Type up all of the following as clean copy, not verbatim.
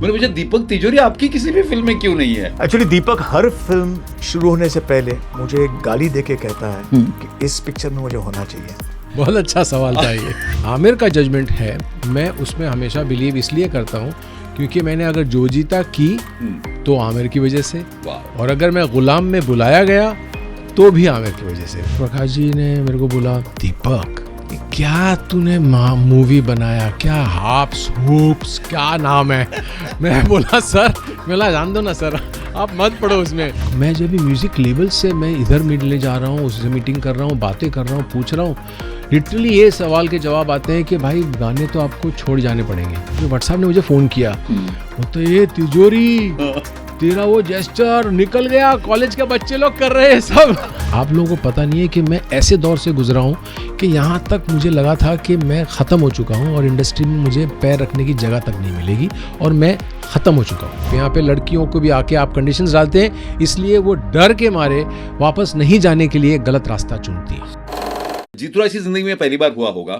मैंने पूछा दीपक तिजोरी आपकी किसी भी फिल्म में क्यों नहीं है? एक्चुअली दीपक हर फिल्म शुरू होने से पहले मुझे एक गाली दे के कहता है कि इस पिक्चर में मुझे होना चाहिए। बहुत अच्छा सवाल था ये। आमिर का जजमेंट है, मैं उसमें हमेशा बिलीव इसलिए करता हूँ क्योंकि मैंने अगर जो जीता की तो आमिर की वजह से, और अगर मैं गुलाम में बुलाया गया तो भी आमिर की वजह से। प्रकाश जी ने मेरे को बोला, दीपक क्या तूने मूवी बनाया, क्या हाप्स हुप्स क्या नाम है? मैं बोला सर, मैं जान दो ना सर, आप मत पढ़ो उसमें। मैं जब भी म्यूजिक लेवल से मैं इधर मिलने जा रहा हूँ, उससे मीटिंग कर रहा हूँ, बातें कर रहा हूँ, पूछ रहा हूँ, लिटरली ये सवाल के जवाब आते हैं कि भाई गाने तो आपको छोड़ जाने पड़ेंगे। तो व्हाट्सएप ने मुझे फ़ोन किया, वो तो ये तिजोरी तेरा वो जेस्चर निकल गया, कॉलेज के बच्चे लोग कर रहे हैं सब। आप लोगों को पता नहीं है कि मैं ऐसे दौर से गुजरा हूँ कि यहाँ तक मुझे लगा था कि मैं ख़त्म हो चुका हूँ और इंडस्ट्री में मुझे पैर रखने की जगह तक नहीं मिलेगी और मैं ख़त्म हो चुका हूँ। यहाँ पे लड़कियों को भी आके आप कंडीशंस डालते हैं, इसलिए वो डर के मारे वापस नहीं जाने के लिए गलत रास्ता चुनती है। जीतू राज की जिंदगी में पहली बार हुआ होगा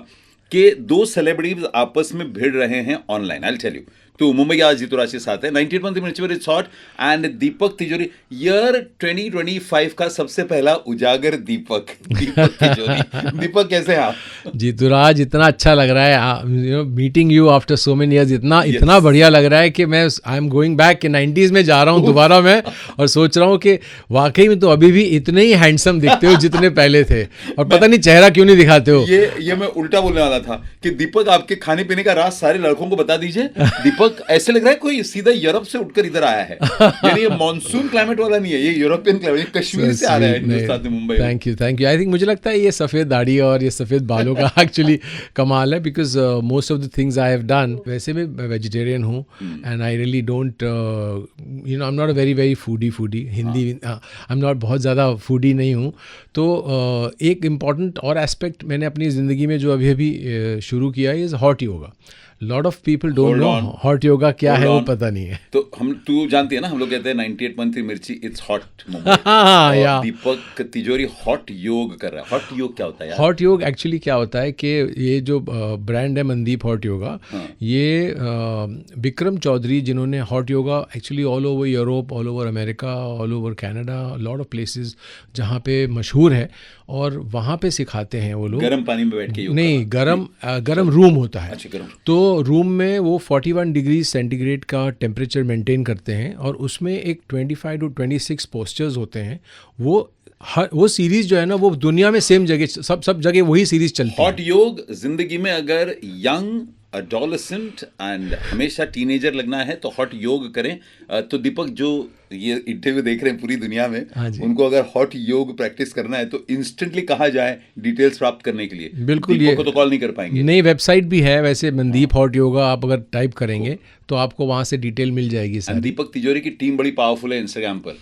कि दो सेलिब्रिटीज आपस में भिड़ रहे हैं ऑनलाइन। I tell you. तो मुंबई आज जीतू राज के साथ है 98 मिनट इट्स हॉट एंड दीपक तिजोरी। ईयर 2025 का सबसे पहला उजागर दीपक तिजोरी। दीपक कैसे हैं आप? जीतू राज, इतना अच्छा लग रहा है meeting you after so many years. इतना बढ़िया लग रहा है कि मैं आई एम गोइंग बैक कि 90s में जा रहा हूँ दोबारा मैं, और सोच रहा हूँ कि वाकई में तो अभी भी इतने ही हैंडसम दिखते हो जितने पहले थे, और पता नहीं चेहरा क्यों नहीं दिखाते हो। ये मैं उल्टा बोलने वाला था कि दीपक आपके खाने पीने का राज सारे लड़कों को बता दीजिए। दीपक ऐसे लग रहा है कोई सीधा यूरोप से उठकर इधर आया है। यानी ये मॉनसून क्लाइमेट वाला नहीं है, ये यूरोपियन क्लाइमेट, कश्मीर से आ रहा है हिंदुस्तान में, Mumbai. Thank you. I think मुझे लगता है ये सफ़ेद दाढ़ी और ये सफ़ेद बालों का एक्चुअली कमाल है, because most of the things I have done, वैसे मैं वेजिटेरियन हूँ and I really don't I am not a very foodie Hindi, I am not बहुत ज़्यादा फूडी नहीं हूँ। तो एक इम्पॉर्टेंट और एस्पेक्ट मैंने अपनी ज़िंदगी में जो अभी शुरू किया है is hot yoga. Lot of people don't know hot yoga क्या है, वो पता नहीं है। तो तू जानती है ना, हम लोग कहते हैं 98.3 मिर्ची इट्स हॉट मुंबई। दीपक तिजोरी हॉट योग कर रहा है। हॉट योग क्या होता है यार? हॉट योग एक्चुअली क्या होता है कि ये जो ब्रांड है मनदीप हॉट योगा, ये विक्रम चौधरी जिन्होंने hot yoga actually all over Europe, all over America, all over Canada, lot of places जहाँ पे मशहूर है, और वहाँ पे सिखाते हैं वो लोग। गर्म पानी में बैठ के योग? नहीं, गर्म रूम होता है। अच्छा, गर्म। तो रूम में वो 41 डिग्री सेंटीग्रेड का टेम्परेचर मेंटेन करते हैं, और उसमें एक 25 to 26 पोस्चर्स होते हैं। वो सीरीज जो है ना, वो दुनिया में सेम जगह सब जगह वही सीरीज चलती है। हॉट योग जिंदगी में अगर यंग एडोलेसेंट एंड हमेशा टीनेजर लगना है तो हॉट योग करें। तो दीपक, जो ये इंटरव्यू देख रहे हैं पूरी दुनिया में, उनको अगर हॉट योग प्रैक्टिस करना है तो इंस्टेंटली कहाँ जाए डिटेल्स प्राप्त करने के लिए? बिल्कुल, दीपक को तो कॉल नहीं कर पाएंगे। नहीं, वेबसाइट भी है वैसे, मनदीप हॉट योगा आप अगर टाइप करेंगे तो आपको वहाँ से डिटेल मिल जाएगी सर। दीपक तिजोरी की टीम बड़ी पावरफुल है इंस्टाग्राम पर।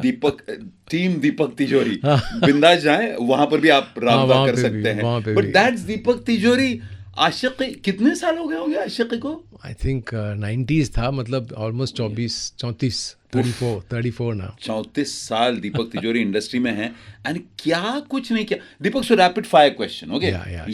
दीपक तिजोरी बिंदास जाए, वहां पर भी आप राब्ता कर सकते हैं। बट दैट्स दीपक तिजोरी। आशिकी कितने साल हो गए होंगे आशिकी को? आई थिंक 90s था, मतलब ऑलमोस्ट 34 ना। 34 साल दीपक तिजोरी इंडस्ट्री में हैं एंड क्या कुछ नहीं किया। Deepak, so rapid fire question, okay?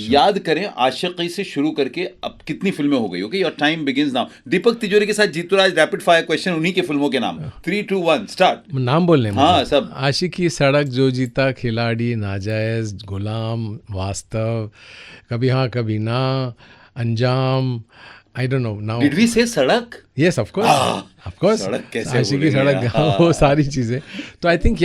याद करें आशिकी से शुरू करके अब कितनी फिल्में हो गई? Okay, your time begins now. Deepak Tijori के साथ Jeetu Raj, rapid fire question, उन्हीं के फिल्मों के नाम। 3, 2, 1 स्टार्ट। नाम बोलने? हाँ, सब। आशिकी, सड़क, जो जीता, खिलाड़ी, नाजायज, गुलाम, वास्तव, कभी हाँ कभी ना, अंजाम, I don't know now. Did we say सड़क? Yes, of course. सड़क कैसे? आशिकी, सड़क, वो सारी चीज़ें। तो I think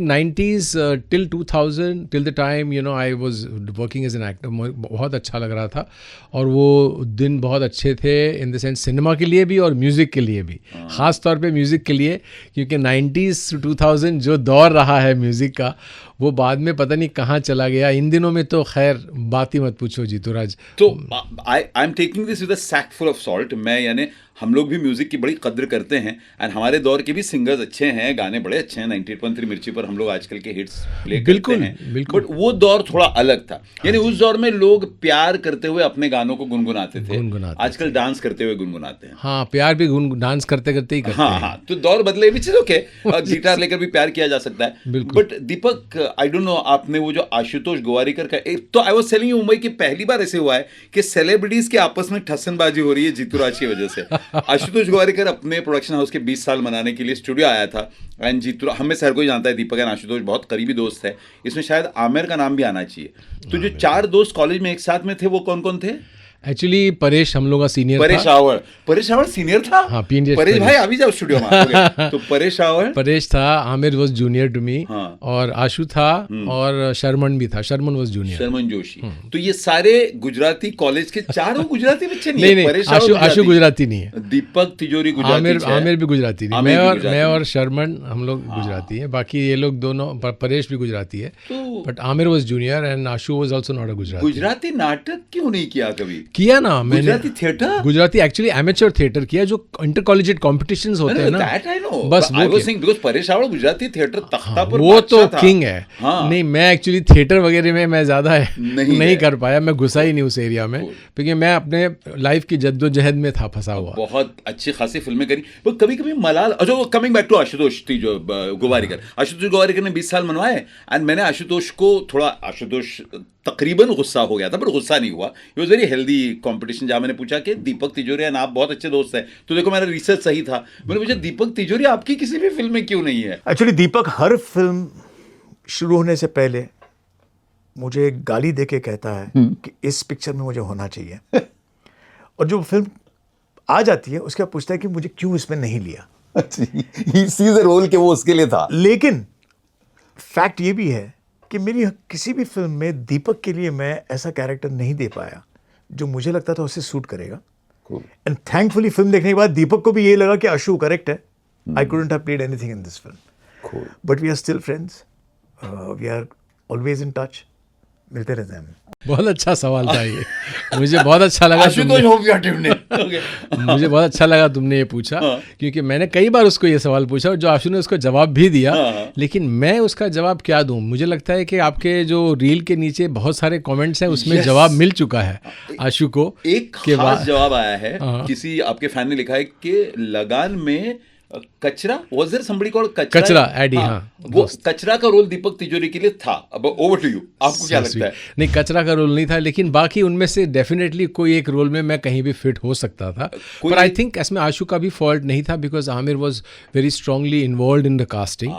90s till 2000 till the time I was working as an actor, बहुत अच्छा लग रहा था, और वो दिन बहुत अच्छे थे इन द सेंस सिनेमा के लिए भी और म्यूज़िक के लिए भी, ख़ास तौर पे म्यूज़िक के लिए, क्योंकि 90s to 2000 जो दौर रहा है म्यूज़िक का, वो बाद में पता नहीं कहाँ चला गया। इन दिनों में तो खैर बात ही मत पूछो जीतू राज। तो I am taking this with a sack full of salt. मैं यानी हम लोग भी म्यूजिक की बड़ी कद्र करते हैं एंड हमारे दौर के भी सिंगर्स अच्छे हैं, गाने बड़े अच्छे हैं। 98.3 मिर्ची पर हम लोग आजकल के हिट्स प्ले करते हैं, बट वो दौर थोड़ा अलग था। यानी उस दौर में लोग प्यार करते हुए अपने गानों को गुनगुनाते थे, आजकल डांस करते हुए गुनगुनाते हैं। हाँ, प्यार भी डांस करते करते ही करते हैं। हाँ, तो दौर बदले भी चीज ओके, गिटार लेकर भी प्यार किया जा सकता है। But Deepak, I don't no, आपने वो जो आशुतोष गोवारिकर का, तो I was telling you Mumbai की पहली बार ऐसे हुआ है कि सेलिब्रिटीज के आपस में ठसनबाजी हो रही है जीतू राज की वजह से। आशुतोष गोवारिकर अपने प्रोडक्शन हाउस के 20 साल मनाने के लिए स्टूडियो आया था एंड जीतू, हम में से हर कोई जानता है दीपक एंड आशुतोष बहुत करीबी दोस्त है, इसमें शायद आमिर का नाम भी आना चाहिए। तो जो 4 दोस्त कॉलेज में एक साथ में थे वो कौन कौन थे? एक्चुअली परेश हम लोग का सीनियर था। परेश रावल सीनियर था। हाँ, पीएनजी परेश भाई अभी जाओ स्टूडियो में। Okay. तो परेश था, Aamir was junior to me, हाँ। और आशु था, और शर्मन भी था, शर्मन वाज जूनियर। शर्मन जोशी। तो ये सारे गुजराती कॉलेज के चारों गुजराती बच्चे नहीं, आशु गुजराती नहीं है। दीपक तिजोरी गुजराती, आमिर भी गुजराती नहीं, मैं और शर्मन हम लोग गुजराती हैं, बाकी ये लोग दोनों, परेश भी गुजराती है, but Aamir was junior and Ashu was also not a Gujarati. Gujarati नाटक क्यों नहीं किया कभी? किया ना मैंने, गुजराती एक्चुअली एमेच्योर थिएटर किया, जो इंटर कॉलेजिएट कॉम्पिटिशंस होते हैं ना, बस वो परेश रावल गुजराती थिएटर तख्ता पर वो तो किंग है। नहीं, मैं एक्चुअली थिएटर वगैरह में मैं ज्यादा नहीं कर पाया, मैं घुसा ही नहीं उस एरिया में, क्योंकि मैं अपने लाइफ की जद्दोजहद में था फंसा हुआ। बहुत अच्छी खासी फिल्में करी, वो कभी कभी मलाल। अच्छा, coming back to Ashutosh Gowariker ने 20 साल मनवाए एंड मैंने आशुतोष तकरीबन गुस्सा हो गया था, पर गुस्सा नहीं हुआ। It was very healthy competition, जहां मैंने पूछा कि दीपक तिजोरी एंड आप बहुत अच्छे दोस्त हैं, तो देखो मेरा रिसर्च सही था, मैंने पूछा दीपक तिजोरी आपकी किसी भी फिल्म में क्यों नहीं है? एक्चुअली दीपक हर फिल्म शुरू होने से पहले मुझे एक गाली दे के कहता है कि इस पिक्चर में मुझे होना चाहिए, और जो फिल्म आ जाती है उसके बाद पूछता है कि मुझे क्यों इसमें नहीं लिया। He sees a role कि वो उसके लिए था। लेकिन फैक्ट ये भी है कि मेरी किसी भी फिल्म में दीपक के लिए मैं ऐसा कैरेक्टर नहीं दे पाया जो मुझे लगता था उससे सूट करेगा। एंड थैंकफुली फिल्म देखने के बाद दीपक को भी ये लगा कि आशु करेक्ट है। I couldn't have played anything in this film, but we are still friends, we are always in touch, मिलते रहते हैं। बहुत अच्छा सवाल था ये, मुझे बहुत अच्छा लगा मुझे बहुत अच्छा लगा तुमने ये पूछा, क्योंकि मैंने कई बार उसको ये सवाल पूछा और जो आशु ने उसको जवाब भी दिया, लेकिन मैं उसका जवाब क्या दूं? मुझे लगता है कि आपके जो रील के नीचे बहुत सारे कमेंट्स हैं उसमें जवाब मिल चुका है आशु को। एक खास जवाब आया है, किसी आपके फैन ने लिखा है कि लगान में कचरा, was there somebody called कचरा एडी, वो कचरा का रोल दीपक तिजोरी के लिए था। अब ओवर टू यू, आपको क्या लगता है? नहीं, कचरा का रोल नहीं था, लेकिन बाकी उनमें से डेफिनेटली कोई एक रोल में मैं कहीं भी फिट हो सकता था, पर आई थिंक इसमें आशु का भी फॉल्ट नहीं था, because Aamir was very strongly involved in the casting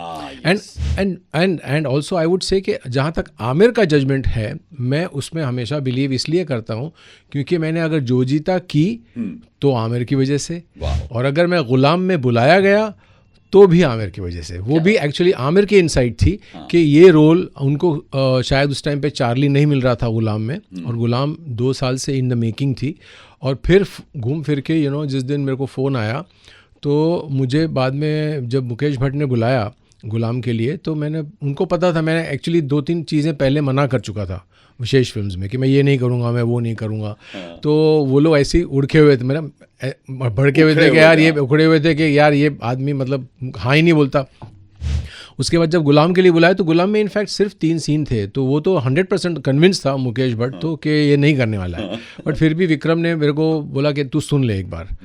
and also I would say कि जहाँ तक आमिर का जजमेंट है, मैं उसमें हमेशा बिलीव इसलिए करता हूँ क्योंकि मैंने अगर जो जीता की तो आमिर की वजह से, और अगर मैं गुलाम में बुलाया गया तो भी आमिर की वजह से। वो भी एक्चुअली आमिर की इनसाइट थी कि ये रोल उनको शायद उस टाइम पे चार्ली नहीं मिल रहा था गुलाम में, और गुलाम 2 साल से इन द मेकिंग थी, और फिर घूम फिर के जिस दिन मेरे को फ़ोन आया तो मुझे बाद में जब मुकेश भट्ट ने बुलाया गुलाम के लिए, तो मैंने उनको पता था, मैंने एक्चुअली 2-3 चीज़ें पहले मना कर चुका था विशेष फिल्म्स में कि मैं ये नहीं करूँगा, मैं वो नहीं करूँगा। तो वो लोग ऐसे ही उड़के हुए थे, मेरा भड़के हुए थे कि यार ये उखड़े हुए थे कि यार ये आदमी मतलब हाँ ही नहीं बोलता। उसके बाद जब गुलाम के लिए बुलाया तो गुलाम में इनफैक्ट सिर्फ 3 सीन थे, तो वो तो 100% कन्विंस था मुकेश भट्ट तो कि ये नहीं करने वाला है, बट फिर भी विक्रम ने मेरे को बोला कि तू सुन ले एक बार।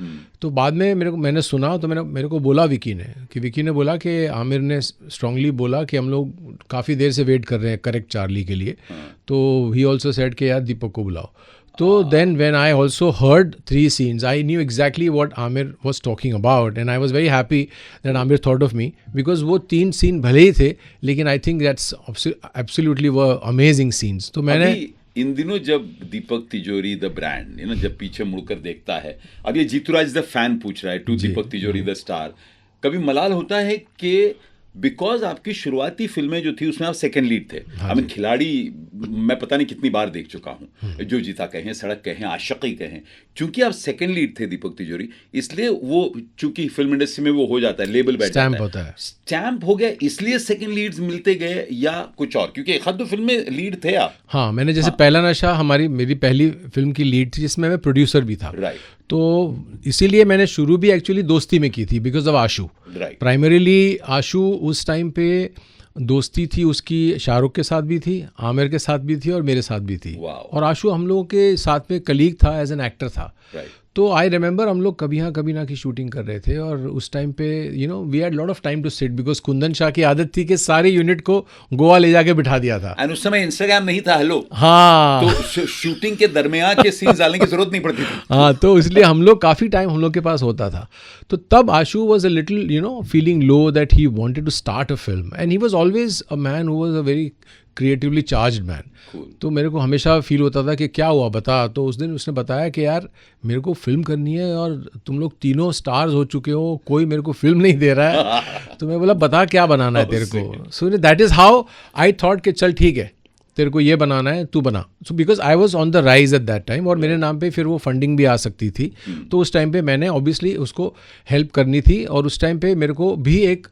तो बाद में मैंने सुना तो मेरे को बोला विकी ने बोला कि आमिर ने स्ट्रांगली बोला कि हम लोग काफ़ी देर से वेट कर रहे हैं करेक्ट चार्ली के लिए, तो ही ऑल्सो सेड कि यार दीपक को बुलाओ। So then when I also heard 3 scenes, I knew exactly what Amir was talking about, and I was very happy that Amir thought of me, because वो 3 scene भले ही थे, लेकिन I think that's absolutely were amazing scenes. तो मैंने इन दिनों जब दीपक तिजोरी the brand जब पीछे मुड़कर देखता है, अब ये जीतूराज द फैन पूछ रहा है टू दीपक तिजोरी द स्टार, कभी मलाल होता है कि बिकॉज आपकी शुरुआती फिल्में जो थी उसमें आप सेकंड लीड थे। आई मीन खिलाड़ी मैं पता नहीं कितनी बार देख चुका हूँ, जो जीता कहें, सड़क कहें, आशिकी कहें, चूंकि आप सेकंड लीड थे दीपक तिजोरी, इसलिए वो चूंकि फिल्म इंडस्ट्री में वो हो जाता है, लेबल बैठ जाता है, स्टैम्प हो गया, इसलिए सेकंड लीड्स मिलते गए या कुछ और? क्योंकि एक 2 फिल्म में लीड थे आप। हाँ, मैंने जैसे पहला नशा मेरी पहली फिल्म की लीड थी, जिसमें मैं प्रोड्यूसर भी था, राइट। तो इसीलिए मैंने शुरू भी एक्चुअली दोस्ती में की थी बिकॉज ऑफ आशु। प्राइमरीली आशु उस टाइम पे दोस्ती थी उसकी शाहरुख के साथ भी थी, आमिर के साथ भी थी और मेरे साथ भी थी, और आशु हम लोगों के साथ में कलीग था, एज एन एक्टर था। तो आई रिमेंबर हम लोग कभी ना की शूटिंग कर रहे थे और उस टाइम पे we had lot of time to sit because Kundan Shah की आदत थी कि सारे यूनिट को गोवा ले जाके बिठा दिया था। एंड उस समय इंस्टाग्राम नहीं था, हेलो। हाँ, तो शूटिंग के दरमियान के सीन्स डालने की जरूरत नहीं पड़ती थी। हाँ, तो इसलिए हम लोग काफ़ी टाइम हम लोग के पास होता था। तो तब Ashu was a little feeling low that he wanted to start a film and he was always a man who was a very creatively charged man. तो मेरे को हमेशा फील होता था कि क्या हुआ बता। तो उस दिन उसने बताया कि यार मेरे को फिल्म करनी है और तुम लोग तीनों स्टार्स हो चुके हो, कोई मेरे को फिल्म नहीं दे रहा है। तो मैं बोला बता क्या बनाना है तेरे को। So that is how I thought कि चल ठीक है तेरे को ये बनाना है, तू बना। So because I was on the rise at that time और मेरे नाम पे फिर वो फंडिंग भी आ सकती थी। तो उस टाइम पे मैंने ऑब्वियसली उसको हेल्प करनी थी और उस टाइम पे मेरे को भी एक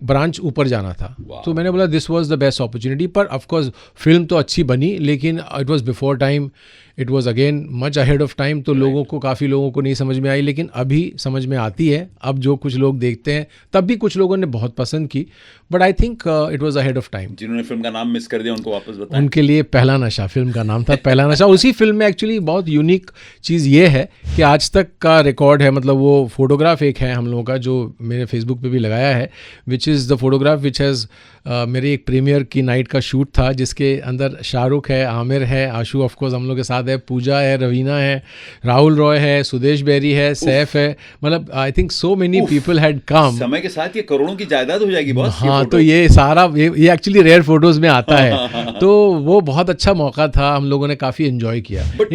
ब्रांच ऊपर जाना था। तो मैंने बोला this was the best opportunity. पर ऑफकोर्स फिल्म तो अच्छी बनी लेकिन it was before time, it was again much ahead of time. तो लोगों को काफ़ी लोगों को नहीं समझ में आई लेकिन अभी समझ में आती है। अब जो कुछ लोग देखते हैं, तब भी कुछ लोगों ने बहुत पसंद की, but I think it was ahead of time. जिन्होंने फिल्म का नाम मिस कर दिया उनको वापस बताएं। उनके लिए पहला नशा फिल्म का नाम था, पहला नशा। उसी फिल्म में एक्चुअली बहुत यूनिक चीज़ ये है कि आज तक का रिकॉर्ड है, मतलब वो फोटोग्राफ एक है हम लोगों का जो मैंने फेसबुक पे भी लगाया है, which is the photograph which has मेरी एक प्रीमियर की नाइट का शूट था जिसके अंदर शाहरुख है, आमिर है, आशु ऑफकोर्स हम लोग के साथ है, पूजा है, रवीना है, राहुल रॉय है, सुदेश बेरी है, सैफ है, मतलब I think so many people had come. समय के साथ ये करोड़ों की जायदाद हो जाएगी बॉस। हाँ, तो ये सारा ये एक्चुअली रेयर फोटोज में आता है। तो वो बहुत अच्छा मौका था, हम लोगों ने काफ़ी एंजॉय किया। बट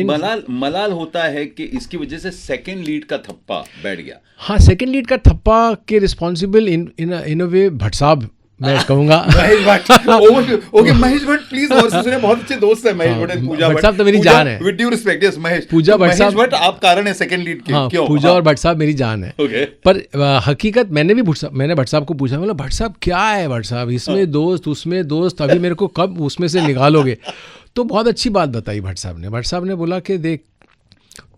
मलाल होता है कि इसकी वजह से सेकंड लीड का थप्पा बैठ गया। हाँ, सेकंड लीड का थप्पा के रिस्पॉन्सिबल इन अ वे भट्ट साहब मैं कहूँगा। Mahesh Bhatt, okay Mahesh Bhatt please. और सुने बहुत अच्छे दोस्त है महेश भट्ट एंड पूजा भट्ट। साहब तो मेरी जान है। With due respect, yes Mahesh. Pooja Bhatt साहब, महेश भट्ट आप कारण है सेकंड लीड के। हाँ, क्यों? पूजा और भट्ट साहब मेरी जान है। ओके। पर हकीकत मैंने भट्ट साहब को पूछा, बोला भट्ट साहब क्या है भट्ट साहब, इसमें दोस्त उसमें दोस्त, अभी मेरे को कब उसमें से निकालोगे। तो बहुत अच्छी बात बताई भट्ट साहब ने बोला कि देख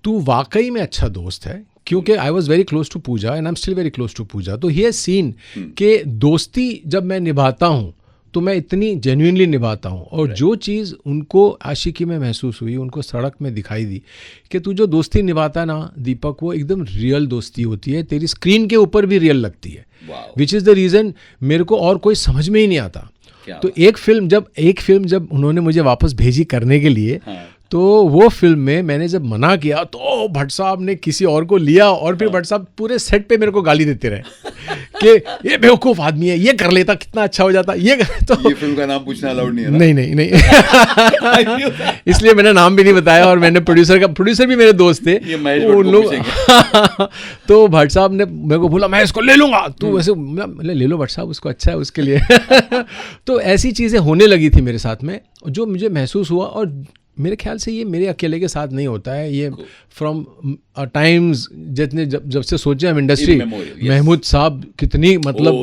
तू वाकई में अच्छा दोस्त है, क्योंकि I was very close to Pooja and I am still very close to Pooja. तो ही हैज सीन कि दोस्ती जब मैं निभाता हूँ तो मैं इतनी जेन्युइनली निभाता हूँ, और जो चीज़ उनको आशिकी में महसूस हुई, उनको सड़क में दिखाई दी कि तू जो दोस्ती निभाता है ना दीपक, वो एकदम रियल दोस्ती होती है, तेरी स्क्रीन के ऊपर भी रियल लगती है, विच इज़ द रीज़न मेरे को और कोई समझ में ही नहीं आता। तो एक फिल्म जब उन्होंने मुझे वापस भेजी करने के लिए, तो वो फिल्म में मैंने जब मना किया तो भट्ट साहब ने किसी और को लिया और फिर भट्ट साहब पूरे सेट पे मेरे को गाली देते रहे कि ये बेवकूफ़ आदमी है, ये कर लेता कितना अच्छा हो जाता, ये फिल्म का नाम पूछना अलाउड नहीं है ना? नहीं इसलिए मैंने नाम भी नहीं बताया। और मैंने प्रोड्यूसर भी मेरे दोस्त थे, उन लोग तो भट्ट साहब ने मेरे को बोला मैं इसको ले लूँगा, तू वैसे ले लो भट्ट साहब, उसको अच्छा है उसके लिए। तो ऐसी चीज़ें होने लगी थी मेरे साथ में जो मुझे महसूस हुआ, और मेरे ख्याल से ये मेरे अकेले के साथ नहीं होता है, ये फ्रॉम टाइम्स जितने जब से सोचे हम इंडस्ट्री, महमूद साहब कितनी मतलब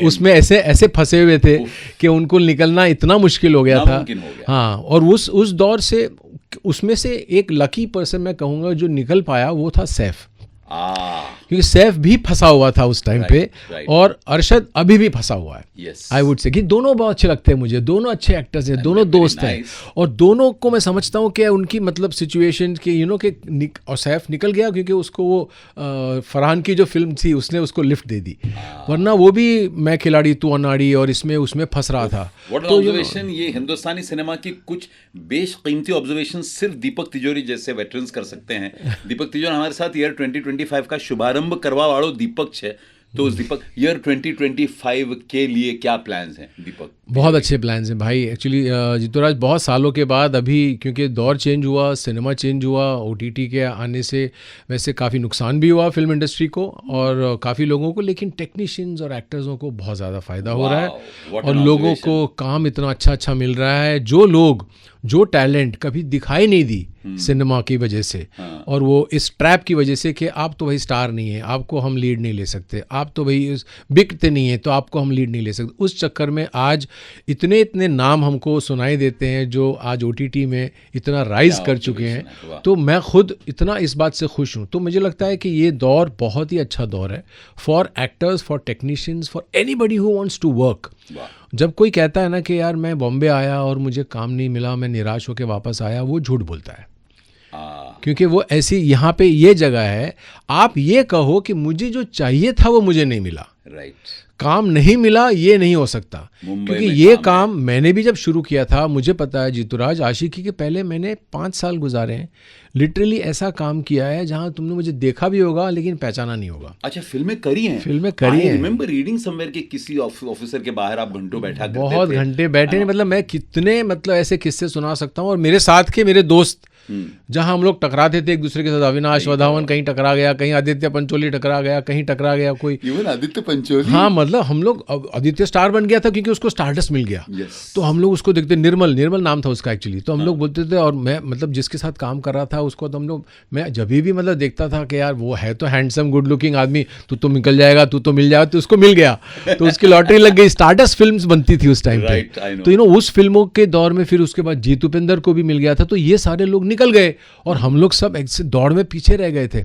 उसमें ऐसे फंसे हुए थे कि उनको निकलना इतना मुश्किल हो गया था। हाँ, और उस दौर से उसमें से एक लकी पर्सन मैं कहूँगा जो निकल पाया वो था सैफ, क्योंकि सैफ भी फंसा हुआ था उस टाइम पे, और अरशद अभी भी फंसा हुआ है। आई वुड से कि दोनों बहुत अच्छे लगते हैं मुझे, दोनों अच्छे एक्टर्स हैं, दोनों दोस्त हैं, और दोनों को मैं समझता हूँ कि उनकी मतलब सिचुएशन के और सैफ निकल गया क्योंकि उसको वो फरहान की जो फिल्म थी उसने उसको लिफ्ट दे दी, वरना वो भी मैं खिलाड़ी तू अनाड़ी और उसमें फंस रहा था। तो ये हिंदुस्तानी सिनेमा की कुछ बेशकीमती ऑब्जर्वेशन सिर्फ दीपक तिजोरी जैसे वेटरन्स कर सकते हैं। दीपक तिजोरी हमारे साथ ईयर 2025 का शुभारंभ करवा वालों दीपक है। तो उस दीपक ईयर 2025 के लिए क्या प्लान्स हैं दीपक? बहुत अच्छे प्लान्स हैं भाई। एक्चुअली जितुराज बहुत सालों के बाद अभी, क्योंकि दौर चेंज हुआ, सिनेमा चेंज हुआ, OTT के आने से वैसे काफ़ी नुकसान भी हुआ फिल्म इंडस्ट्री को और काफ़ी लोगों को, लेकिन टेक्नीशियंस और एक्टर्सों को बहुत ज़्यादा फ़ायदा हो रहा है और लोगों को काम इतना अच्छा मिल रहा है। जो टैलेंट कभी दिखाई नहीं दी सिनेमा की वजह से, और वो इस ट्रैप की वजह से कि आप तो भाई स्टार नहीं है, आपको हम लीड नहीं ले सकते, आप तो भाई बिकते नहीं है तो आपको हम लीड नहीं ले सकते, उस चक्कर में आज इतने नाम हमको सुनाई देते हैं जो आज OTT में इतना राइज कर चुके हैं। तो मैं खुद इतना इस बात से खुश हूँ। तो मुझे लगता है कि ये दौर बहुत ही अच्छा दौर है for actors, for technicians, for anybody who wants to work. जब कोई कहता है ना कि यार मैं बॉम्बे आया और मुझे काम नहीं मिला, मैं निराश होकर वापस आया, वो झूठ बोलता है। क्योंकि वो ऐसी यहाँ पे ये जगह है, आप ये कहो कि मुझे जो चाहिए था वो मुझे नहीं मिला, राइट, काम नहीं मिला, ये नहीं हो सकता। क्योंकि ये काम मैंने भी जब शुरू किया था, मुझे पता है जीतूराज, आशिकी के पहले मैंने 5 साल गुजारे हैं, लिटरली ऐसा काम किया है जहां तुमने मुझे देखा भी होगा लेकिन पहचाना नहीं होगा। अच्छा, फिल्में करी हैं? फिल्में करी हैं। रिमेंबर रीडिंग समवेयर कि किसी ऑफिसर के बाहर आप घंटों बैठा करते बहुत थे। घंटे बैठे, मतलब मैं कितने मतलब ऐसे किस्से सुना सकता हूँ। और मेरे साथ के मेरे दोस्त जहां हम लोग टकराते थे एक दूसरे के साथ, अविनाश वधावन कहीं टकरा गया, कहीं आदित्य पंचोली टकरा गया, कहीं टकरा गया कोई, इवन आदित्य पंचोली। हाँ, मतलब हम लोग, आदित्य स्टार बन गया था क्योंकि उसको स्टारडस्ट मिल गया। तो हम लोग उसको देखते, निर्मल नाम था उसका एक्चुअली, तो हम लोग बोलते थे, और मैं मतलब जिसके साथ काम कर रहा था उसको तो हम लोग, मैं जब भी मतलब देखता था कि यार वो है तो हैंडसम गुड लुकिंग आदमी, तू तो निकल जाएगा, तू तो मिल जाएगा, तो उसको मिल गया, तो उसकी लॉटरी लग गई। स्टारडस्ट फिल्म्स बनती थी उस टाइम पे, तो उस फिल्मों के दौर में फिर उसके बाद जीत उपेंद्र को भी मिल गया था, तो ये सारे लोग निकल गए और हम लोग सब दौड़ में पीछे रह गए थे।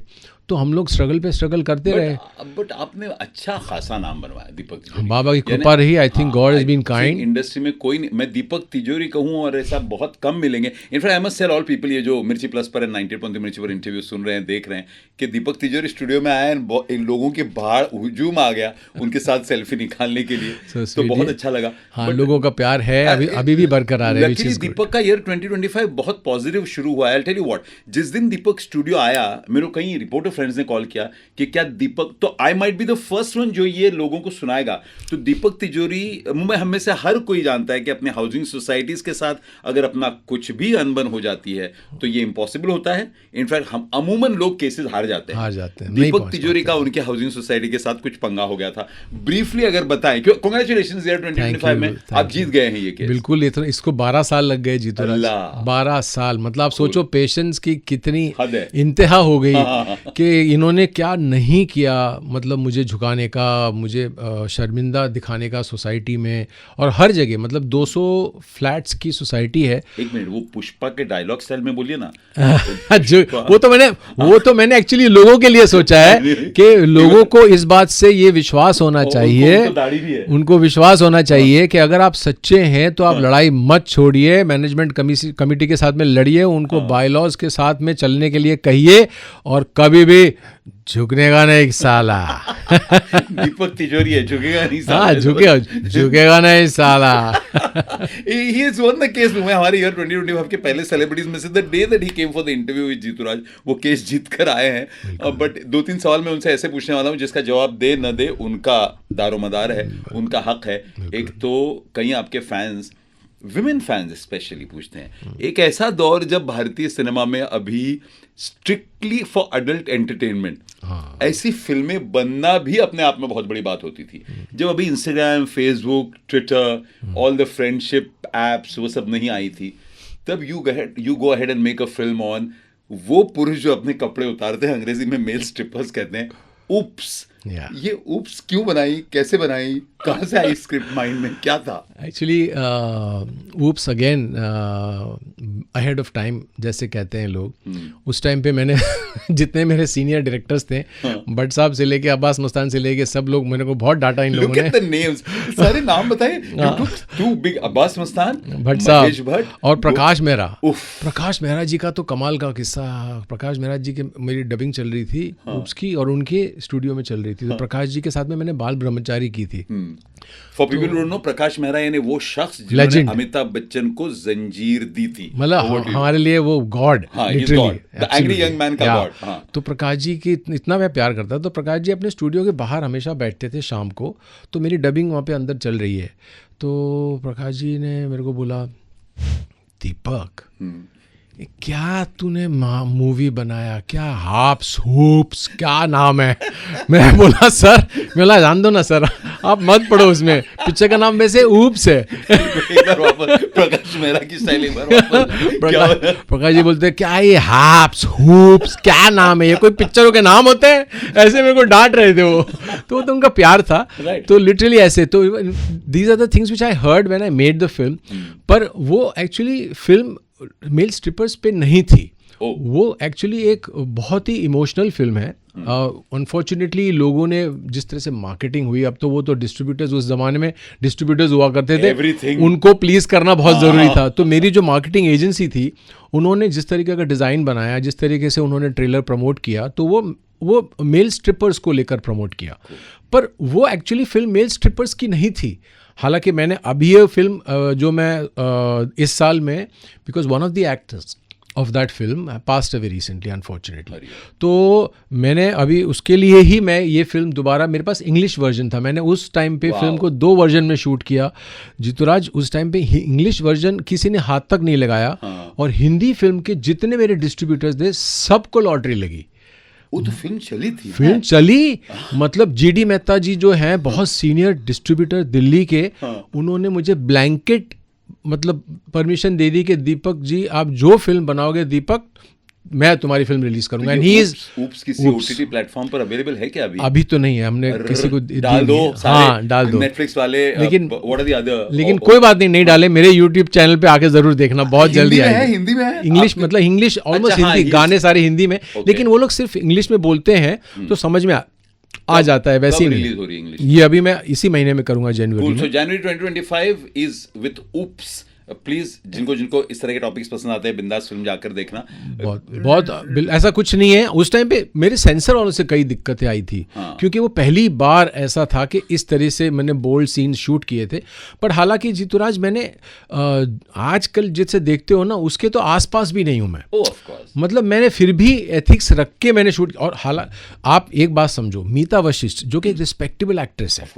तो हम लोग स्ट्रगल पे स्ट्रगल करते रहे। बट आपने अच्छा खासा नाम बनवाया दीपक तिजोरी। बाबा की कृपा रही, I think God has been kind. Industry में कोई नहीं, मैं दीपक तिजोरी कहूँ और ऐसा बहुत कम मिलेंगे। In fact I must tell all people, ये जो मिर्ची प्लस पर 90.3 मिर्ची पर इंटरव्यू सुन रहे हैं, देख रहे हैं कि दीपक तिजोरी स्टूडियो में आए, इन लोगों के बाहर हुजूम आ गया उनके साथ सेल्फी निकालने के लिए, तो बहुत अच्छा लगा। हाँ, लोगों का प्यार है, अभी भी बरकरार है। दीपक का ईयर 2025 बहुत पॉजिटिव शुरू हुआ है। आई टेल यू व्हाट, जिस दिन दीपक स्टूडियो आया, मेरे को कई रिपोर्टर फ्रेंड्स ने कॉल किया कि क्या दीपक, तो I might be the first one जो ये लोगों को सुनाएगा। तो दीपक तिजोरी, मुंबई हम में से हर कोई जानता है कि अपने हाउसिंग सोसाइटीज के साथ अगर अपना कुछ भी अनबन हो जाती है तो ये इम्पॉसिबल होता है। इनफैक्ट हम अमूमन लोग केसेस हार जाते हैं। दीपक तिजोरी का उनके हाउसिंग सोसाइटी के साथ कुछ पंगा हो गया था। ब्रीफली अगर बताएं, कांग्रेचुलेशंस यार, 2025 में आप जीत गए हैं ये केस। बिल्कुल, इसको 12 साल लग गए जीतूराज, 12 साल, मतलब आप सोचो पेशेंस की कितनी इंतहा हो गई कि इन्होंने क्या नहीं किया, मतलब मुझे झुकाने का, मुझे शर्मिंदा दिखाने का सोसाइटी में और हर जगह, मतलब 200 फ्लैट्स की सोसाइटी है। एक मिनट, वो पुष्पा के डायलॉग स्टाइल में बोलिए ना। वो तो मैंने एक्चुअली लोगों के लिए सोचा है कि लोगों को इस बात से ये विश्वास होना चाहिए, उनको विश्वास होना चाहिए कि अगर आप सच्चे हैं तो आप लड़ाई मत छोड़िए, मैनेजमेंट कमेटी के साथ में लड़िए, उनको बायलॉज के साथ में चलने के लिए कहिए, और कभी भी झुकने नहीं साला। दीपक तिजोरी है, झुकेगा नहीं साला। हाँ, झुकेगा नहीं साला। He is won the case। मैं हमारे ईयर 2025 के पहले सेलिब्रिटीज में से the day that he came for the interview with Jeeturaj, वो केस जीत कर आए हैं। बट 2-3 सवाल मैं उनसे ऐसे पूछने वाला हूँ जिसका जवाब दे न दे उनका दारोमदार है, उनका हक है। एक तो कहीं आपके फैंस, विमेन फैंस स्पेशली पूछते हैं, एक ऐसा दौर जब भारतीय सिनेमा में अभी स्ट्रिक्टली फॉर एडल्ट एंटरटेनमेंट ऐसी फिल्में बनना भी अपने आप में बहुत बड़ी बात होती थी। जब अभी Instagram, Facebook, Twitter, all the friendship apps वो सब नहीं आई थी, तब you go ahead and make a film on वो पुरुष जो अपने कपड़े उतारते हैं, अंग्रेजी में मेल स्ट्रिपर्स कहते हैं, उप्स। ये उप्स क्यों बनाई, कैसे बनाई, कहाँ से आई स्क्रिप्ट माइंड में, क्या था? Actually oops again ahead of time जैसे कहते हैं लोग। उस टाइम पे मैंने जितने मेरे सीनियर डायरेक्टर्स थे, भट्ट साहब से लेके अब्बास मस्तान से लेके सब लोग, मेरे को बहुत डांटा इन लोगों ने। Look at the names, सारे नाम बताए। Two big, अब्बास मस्तान, भट्ट साहब और प्रकाश मेहरा। प्रकाश मेहरा जी का तो कमाल का किस्सा। प्रकाश मेहरा जी के मेरी डबिंग चल रही थी उप्स की, और उनके स्टूडियो में चल रही थी। तो प्रकाश जी के साथ में मैंने बाल ब्रह्मचारी की थी। For people who don't know, Prakash Mehra यानी वो शख्स जिन्होंने अमिताभ बच्चन को जंजीर दी थी। मतलब हमारे लिए वो God, literally the angry young man का गॉड। तो प्रकाश जी की इतना मैं प्यार करता, तो प्रकाश जी अपने स्टूडियो के बाहर हमेशा बैठते थे शाम को, तो मेरी डबिंग वहाँ पे अंदर चल रही है, तो प्रकाश जी ने मेरे को बोला, दीपक क्या तूने मूवी बनाया, क्या हाप्स हूप्स क्या नाम है? मैं बोला सर, मैं बोला जान दो ना सर, आप मत पढ़ो उसमें, पिक्चर का नाम वैसे ऊप्स है। प्रकाश मेहरा की स्टाइल एक बार प्रकाश जी बोलते क्या ये हाप्स हूप्स क्या नाम है, ये कोई पिक्चरों के नाम होते हैं? ऐसे मेरे को डांट रहे थे वो, तो उनका प्यार था। तो लिटरली ऐसे, तो these are the things which I heard when I made the film. पर वो एक्चुअली फिल्म मेल स्ट्रिपर्स पे नहीं थी, वो एक्चुअली एक बहुत ही इमोशनल फिल्म है। अनफॉर्चुनेटली लोगों ने जिस तरह से मार्केटिंग हुई, अब तो वो तो डिस्ट्रीब्यूटर्स, उस जमाने में डिस्ट्रीब्यूटर्स हुआ करते थे, Everything. उनको प्लीज करना बहुत ज़रूरी था। तो मेरी जो मार्केटिंग एजेंसी थी, उन्होंने जिस तरीके का डिज़ाइन बनाया, जिस तरीके से उन्होंने ट्रेलर प्रमोट किया, तो वो मेल स्ट्रिपर्स को लेकर प्रमोट किया, पर वो एक्चुअली फिल्म मेल स्ट्रिपर्स की नहीं थी। हालांकि मैंने अभी ये फिल्म जो मैं इस साल में, because one of the actors of that film passed away recently unfortunately, तो मैंने अभी उसके लिए ही मैं ये फिल्म दोबारा, मेरे पास इंग्लिश वर्जन था, मैंने उस टाइम पे फिल्म को 2 वर्जन में शूट किया। जितुराज, उस टाइम पे इंग्लिश वर्जन किसी ने हाथ तक नहीं लगाया, और हिंदी फिल्म के जितने मेरे डिस्ट्रीब्यूटर्स थे सबको लॉटरी लगी। वो तो फिल्म चली थी, फिल्म चली, मतलब जीडी मेहता जी जो हैं बहुत सीनियर डिस्ट्रीब्यूटर दिल्ली के, उन्होंने मुझे ब्लैंकेट मतलब परमिशन दे दी कि दीपक जी आप जो फिल्म बनाओगे दीपक, मैं तुम्हारी फिल्म रिलीज करूंगा। एंड ही इज ऊप्स किसी ओटीटी प्लेटफॉर्म पर अवेलेबल है क्या अभी? अभी तो नहीं है, हमने किसी को डाल दो, हाँ डाल दो नेटफ्लिक्स वाले, लेकिन व्हाट आर द अदर, लेकिन कोई बात नहीं डाले, मेरे यूट्यूब चैनल पे आके जरूर देखना, बहुत जल्दी आएगा। हिंदी में है, इंग्लिश मतलब इंग्लिश ऑलमोस्ट हिंदी, गाने सारे हिंदी में, लेकिन वो लोग सिर्फ इंग्लिश में बोलते हैं तो समझ में आ जाता है, वैसे ही रिलीज हो रही है इंग्लिश? ये अभी मैं इसी महीने में करूंगा, जनवरी में। सो जनवरी 2025 इज विद ऊप्स। प्लीज जिनको इस तरह के टॉपिक्स पसंद आते हैं, बिंदास फिल्म जाकर देखना। बहुत ऐसा कुछ नहीं है। उस टाइम पे मेरे सेंसर वालों से कई दिक्कतें आई थी, क्योंकि वो पहली बार ऐसा था कि इस तरह से मैंने बोल्ड सीन शूट किए थे। पर हालांकि जितुराज, मैंने आजकल जिससे देखते हो ना, उसके तो आसपास भी नहीं हूं मैं। मतलब मैंने फिर भी एथिक्स रख के मैंने शूट। और आप एक बात समझो, मीता वशिष्ठ जो कि एक रिस्पेक्टेबल एक्ट्रेस है,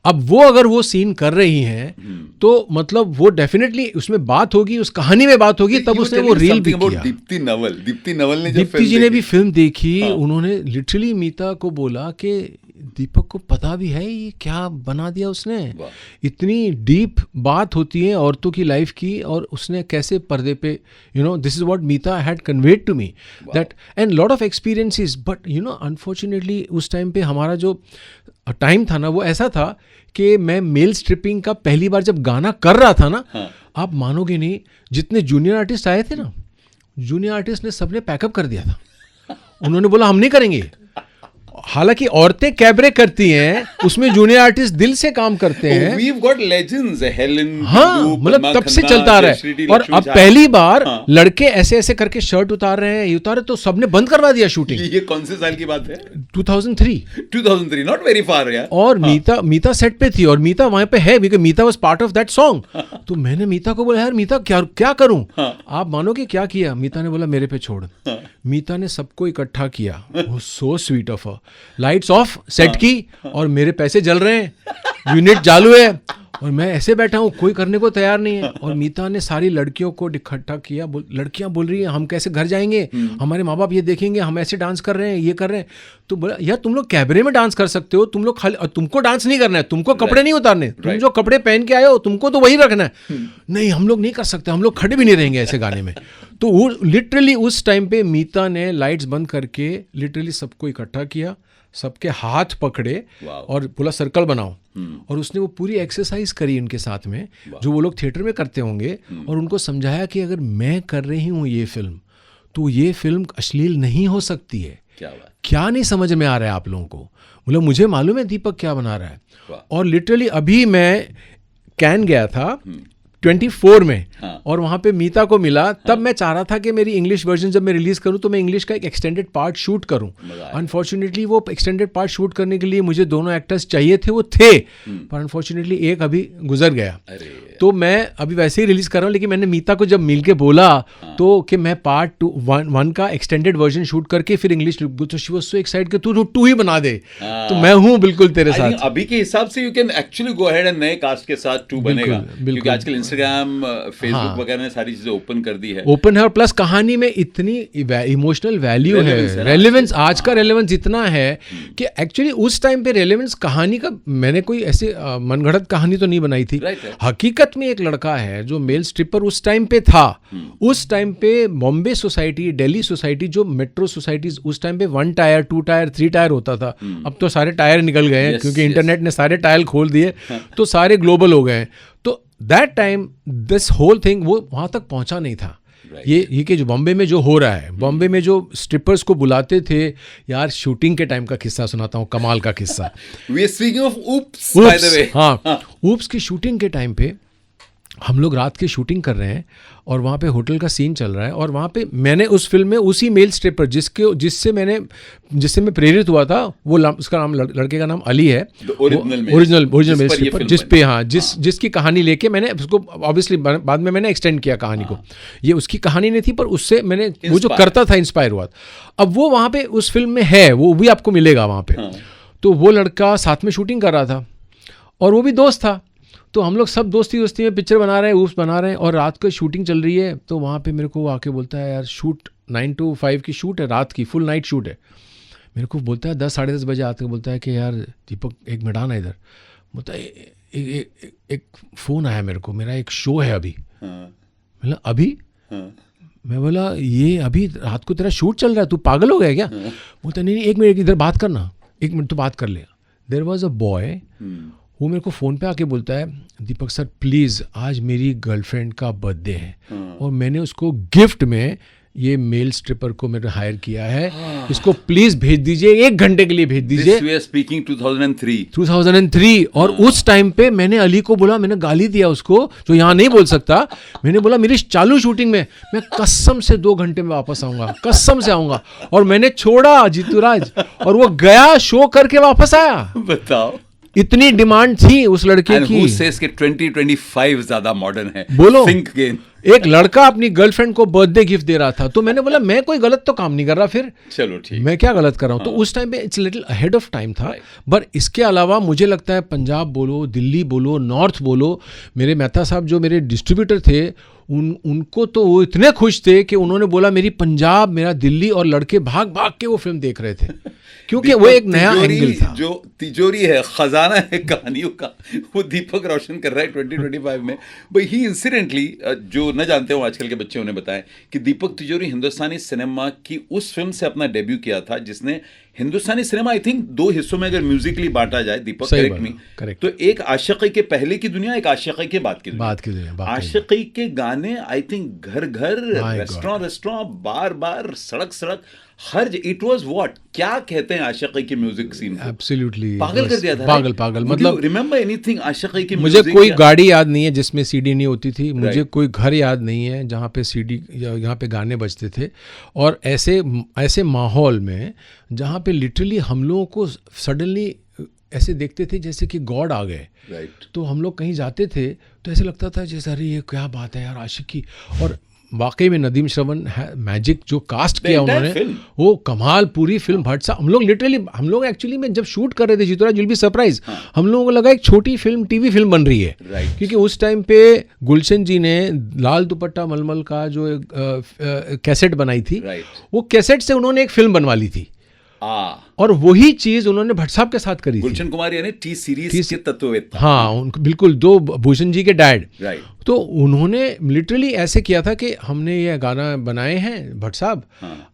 अब वो अगर वो सीन कर रही हैं तो मतलब वो डेफिनेटली उसमें बात होगी, उस कहानी में बात होगी, तब उसने वो रील भी किया। दीप्ति नवल ने, दीप्ति जी ने भी फिल्म देखी, उन्होंने लिटरली मीता को बोला कि दीपक को पता भी है ये क्या बना दिया उसने। इतनी डीप बात होती है औरतों की लाइफ की, और उसने कैसे पर्दे पे, this is what Meeta had conveyed to me, that and lot of experiences. But unfortunately उस टाइम पे हमारा जो टाइम था ना, वो ऐसा था कि मैं मेल स्ट्रिपिंग का पहली बार जब गाना कर रहा था ना, आप मानोगे नहीं, जितने जूनियर आर्टिस्ट आए थे ना, जूनियर आर्टिस्ट ने सबने पैकअप कर दिया था। उन्होंने बोला हम नहीं करेंगे। हालांकि औरतें कैबरे करती हैं, उसमें जूनियर आर्टिस्ट दिल से काम करते हैं। We've got legends, Helen, हाँ, मतलब तब से चलता आ रहा है। और अब पहली बार लड़के ऐसे ऐसे करके शर्ट उतार रहे हैं, ये उतारे, तो सबने बंद करवा दिया शूटिंग। ये कौन से साल की बात है? 2003, नॉट वेरी फार यार। और मीता सेट पे थी, और मीता वहां पे है, because Meeta was part of that song. तो मैंने मीता को बोला, यार मीता क्या करूं? आप मानोगे क्या किया? मीता ने बोला मेरे पे छोड़। मीता ने सबको इकट्ठा किया, वो so sweet of her. Lights off set की, और मेरे पैसे जल रहे हैं, यूनिट चालू है, और मैं ऐसे बैठा हूँ, कोई करने को तैयार नहीं है। और मीता ने सारी लड़कियों को इकट्ठा किया। लड़कियां बोल रही हैं हम कैसे घर जाएंगे, हमारे माँ बाप ये देखेंगे, हम ऐसे डांस कर रहे हैं, ये कर रहे हैं। तो बोला यार तुम लोग कैबरे में डांस कर सकते हो, तुम लोग खाली, तुमको डांस नहीं करना है, तुमको कपड़े नहीं उतारने, तुम जो कपड़े पहन के आए हो तुमको तो वही रखना है। नहीं हम लोग नहीं कर सकते, हम लोग खड़े भी नहीं रहेंगे ऐसे गाने में। तो वो लिटरली उस टाइम पे मीता ने लाइट्स बंद करके लिटरली सबको इकट्ठा किया, सबके हाथ पकड़े और बोला सर्कल बनाओ। और उसने वो पूरी एक्सरसाइज करी उनके साथ में, जो वो लोग थिएटर में करते होंगे, और उनको समझाया कि अगर मैं कर रही हूँ ये फिल्म, तो ये फिल्म अश्लील नहीं हो सकती है। क्या नहीं समझ में आ रहा है आप लोगों को? बोला मुझे मालूम है दीपक क्या बना रहा है। और लिटरली अभी मैं कैन गया था 24 में, और वहाँ पे मीता को मिला। तब मैं चाह रहा था कि मेरी इंग्लिश वर्जन जब मैं रिलीज़ करूँ तो मैं इंग्लिश का एक एक्सटेंडेड पार्ट शूट करूँ। अनफॉर्चुनेटली वो एक्सटेंडेड पार्ट शूट करने के लिए मुझे दोनों एक्टर्स चाहिए थे, वो थे, पर अनफॉर्चुनेटली एक अभी गुजर गया। तो मैं अभी वैसे ही रिलीज़ कर रहा हूँ, लेकिन मैंने मीता को जब मिल के बोला तो कि मैं पार्ट 1 का एक्सटेंडेड वर्जन शूट करके फिर इंग्लिश, तो शी वाज सो एक्साइटेड कि तू 2 ही बना दे। तो मैं हूँ बिल्कुल तेरे साथ। अभी के हिसाब से you can actually go ahead and नए कास्ट के साथ 2 बनेगा, क्योंकि आजकल इंस्टाग्राम, फेसबुक वगैरह ने सारी चीजें ओपन कर दी है, ओपन है। और प्लस कहानी में इतनी इमोशनल वैल्यू है, रेलेवेंस, आज का रेलेवेंस इतना है कि एक्चुअली उस टाइम पे रेलेवेंस कहानी का, मैंने कोई ऐसे मनगढ़ंत कहानी तो नहीं बनाई थी। हकीकत में एक लड़का है जो मेल स्ट्रिपर उस टाइम पे था। उस टाइम पे बॉम्बे सोसाइटी, दिल्ली सोसाइटी, जो मेट्रो सोसाइटीज उस टाइम पे 1 टायर, 2 टायर, 3 टायर होता था। अब तो सारे टायर निकल गए हैं, क्योंकि इंटरनेट ने सारे टायर खोल दिए, तो सारे ग्लोबल हो गए हैं। तो that time this whole thing वो वहां तक पहुंचा नहीं था। ये कि जो बॉम्बे में जो हो रहा है, बॉम्बे में जो स्ट्रिपर्स को बुलाते थे यार, शूटिंग के टाइम का किस्सा सुनाता हूँ, कमाल का किस्सा। We are speaking of Oops, by the way. हाँ, ऊप्स की शूटिंग के टाइम पे हम लोग रात की शूटिंग कर रहे हैं और वहाँ पे होटल का सीन चल रहा है, और वहाँ पे मैंने उस फिल्म में उसी मेल स्ट्रिपर जिससे मैं प्रेरित हुआ था, वो उसका नाम लड़के का नाम अली है, ओरिजिनल मेल स्ट्रिपर, जिस पे हाँ जिसकी कहानी लेके मैंने उसको ऑब्वियसली बाद में मैंने एक्सटेंड किया कहानी को। ये उसकी कहानी नहीं थी, पर उससे मैंने वो जो करता था इंस्पायर हुआ। अब वो वहाँ पे उस फिल्म में है, वो भी आपको मिलेगा वहाँ पे। तो वो लड़का साथ में शूटिंग कर रहा था और वो भी दोस्त था, तो हम लोग सब दोस्ती में पिक्चर बना रहे हैं, ऊप्स बना रहे हैं, और रात को शूटिंग चल रही है। तो वहाँ पे मेरे को आके बोलता है, यार शूट 9 to 5 की शूट है, रात की फुल नाइट शूट है। मेरे को बोलता है 10 साढ़े 10 बजे आते बोलता है कि यार दीपक एक मिनट आना इधर। बोलता है एक फ़ोन आया मेरे को, मेरा एक शो है अभी। मतलब अभी? मैं बोला ये अभी रात को तेरा शूट चल रहा है, तू पागल हो गया क्या? बोलता नहीं एक मिनट इधर बात करना, 1 मिनट तो बात कर ले। देयर वॉज अ बॉय, वो मेरे को फ़ोन पे आके बोलता है, दीपक सर प्लीज़ आज मेरी गर्लफ्रेंड का बर्थडे है और मैंने उसको गिफ्ट में ये मेल स्ट्रिपर को मैंने हायर किया है, इसको प्लीज़ भेज दीजिए, 1 घंटे के लिए भेज दीजिए। We are speaking 2003। 2003। और उस टाइम पे मैंने अली को बोला, मैंने गाली दिया उसको, जो यहाँ नहीं बोल सकता। मैंने बोला मेरी चालू शूटिंग में मैं कसम से 2 घंटे में वापस आऊँगा, कसम से आऊँगा। और मैंने छोड़ा जीतूराज, और वो गया, शो करके वापस आया। बताओ, इतनी डिमांड थी उस लड़के की। who says कि 2025 ज्यादा मॉडर्न है? बोलो, Think again। एक लड़का अपनी गर्लफ्रेंड को बर्थडे गिफ्ट दे रहा था, तो मैंने बोला मैं कोई गलत तो काम नहीं कर रहा, फिर चलो ठीक, मैं क्या गलत कर रहा हूँ? तो उस टाइम पे it's little ahead of time था। बट इसके अलावा मुझे लगता है पंजाब बोलो, दिल्ली बोलो, नॉर्थ बोलो, मेरे मेहता साहब जो मेरे डिस्ट्रीब्यूटर थे, उनको तो वो इतने खुश थे कि उन्होंने बोला मेरी पंजाब, मेरा दिल्ली, और लड़के भाग भाग के वो फिल्म देख रहे थे, क्योंकि वो एक नया एंगल था। जो तिजोरी है, खजाना है कहानियों का, वो दीपक रोशन कर रहा है 2025 में। भाई ही इंसिडेंटली, जो न जानते हो आजकल के बच्चे उन्हें बताएं कि दीपक तिजोरी हिंदुस्तानी सिनेमा की उस फिल्म से अपना डेब्यू किया था जिसने हिंदुस्तानी सिनेमा आई थिंक 2 हिस्सों में अगर म्यूजिकली बांटा जाए, दीपक करेक्ट मी, तो एक आशिकी के पहले की दुनिया, एक आशिकी के बाद की दुनिया। आशिकी के गाने आई थिंक घर घर, रेस्टोरेंट, बार सड़क हर, इट वाज व्हाट, क्या कहते हैं आशिकी के म्यूजिक सीन को? एब्सोल्युटली पागल कर दिया था। पागल मतलब रिमेंबर एनीथिंग आशिकी की? मुझे कोई गाड़ी याद नहीं है जिसमें सीडी नहीं होती थी, मुझे कोई घर याद नहीं है जहाँ पे सीडी या यहाँ पे गाने बजते थे, और ऐसे माहौल में जहाँ पे लिटरली हम लोगों को सडनली ऐसे देखते थे जैसे कि गॉड आ गए। तो हम लोग कहीं जाते थे तो ऐसे लगता था जैसे अरे ये क्या बात है यार, आशिकी। और वाकई में नदीम श्रवण मैजिक जो कास्ट किया उन्होंने, वो कमाल, पूरी फिल्म भट्ट साहब। हम लोग एक्चुअली में जब शूट कर रहे थे जीतूराज, विल बी सरप्राइज, हम लोगों को लगा एक छोटी फिल्म, टीवी फिल्म बन रही है, क्योंकि उस टाइम पे गुलशन जी ने लाल दुपट्टा मलमल का जो कैसेट बनाई थी, वो कैसेट से उन्होंने एक फिल्म बनवा ली थी, और वही चीज उन्होंने भट्ट साहब के साथ करी थी। गुलशन कुमार यानी टी सीरीज के तत्ववेत्ता। हाँ, बिल्कुल, 2 भूषण जी के डैड। तो उन्होंने लिटरली ऐसे किया था कि हमने ये गाना बनाए हैं भट्ट साहब,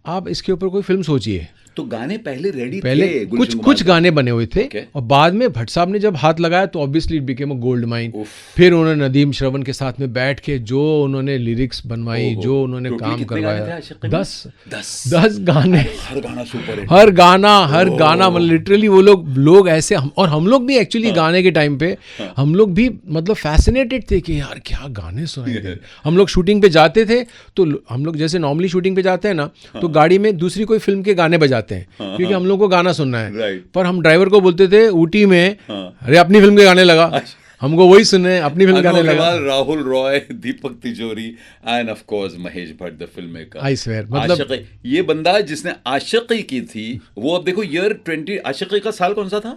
आप इसके ऊपर कोई फिल्म सोचिए। तो गाने पहले रेडी पहले थे, कुछ गाने बने हुए थे, और बाद में भट्ट साहब ने जब हाथ लगाया तो obviously it became a gold mine. फिर उन्होंने नदीम श्रवण के साथ में बैठ के जो उन्होंने लिरिक्स बनवाई, जो उन्होंने काम करवाया, 10 गाने, हर गाना सुपर, हर गाना मतलब लिटरली वो लोग ऐसे, और हम लोग भी एक्चुअली गाने के टाइम पे हम लोग भी मतलब फैसिनेटेड थे कि यार क्या गाने सुनाए। हम लोग शूटिंग पे जाते थे तो हम लोग जैसे नॉर्मली शूटिंग पे जाते हैं ना, तो गाड़ी में दूसरी कोई फिल्म के गाने बजाते हैं, क्योंकि हम लोग को गाना सुनना है। पर हम ड्राइवर को बोलते थे ऊटी में, अरे अपनी फिल्म के गाने लगा, हमको वही सुनने, अपनी फिल्म गाने लगा। राहुल रॉय, दीपक तिजोरी end of course Mahesh Bhatt the film maker. I swear, मतलब ये बंदा जिसने आशिकी की थी, वो अब देखो ईयर 20, आशिकी का साल कौन सा था?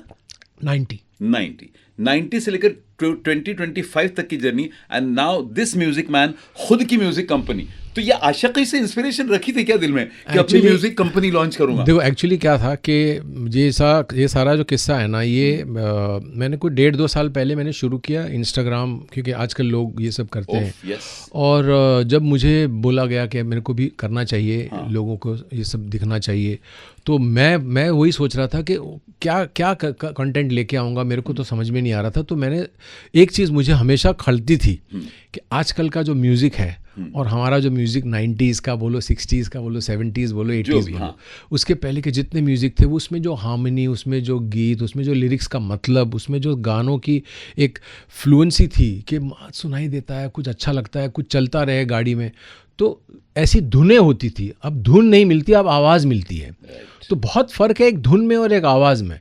90 से लेकर 2025 तक की journey, and now this music man, खुद की म्यूजिक कंपनी। तो ये आशिकी से इंस्पिरेशन रखी थी क्या दिल में कि अपनी म्यूजिक कंपनी लॉन्च करूंगा? देखो एक्चुअली क्या था कि ये सारा जो किस्सा है ना, ये मैंने कोई 1.5-2 साल पहले मैंने शुरू किया इंस्टाग्राम, क्योंकि आजकल लोग ये सब करते हैं। और जब मुझे बोला गया कि मेरे को भी करना चाहिए, लोगों को ये सब दिखना चाहिए, तो मैं वही सोच रहा था कि क्या कंटेंट लेके आऊँगा, मेरे को तो समझ में नहीं आ रहा था। तो मैंने एक चीज़ मुझे हमेशा खलती थी कि आजकल का जो म्यूज़िक है और हमारा जो म्यूज़िक 90s का बोलो, 60s का बोलो, 70s बोलो, 80s बोलो, उसके पहले के जितने म्यूज़िक थे वो उसमें जो हार्मनी, उसमें जो गीत, उसमें जो लिरिक्स का मतलब, उसमें जो गानों की एक फ्लुएंसी थी कि सुनाई देता है, कुछ अच्छा लगता है, कुछ चलता रहे गाड़ी में, तो ऐसी धुनें होती थी। अब धुन नहीं मिलती, अब आवाज़ मिलती है। तो बहुत फ़र्क है एक धुन में और एक आवाज़ में।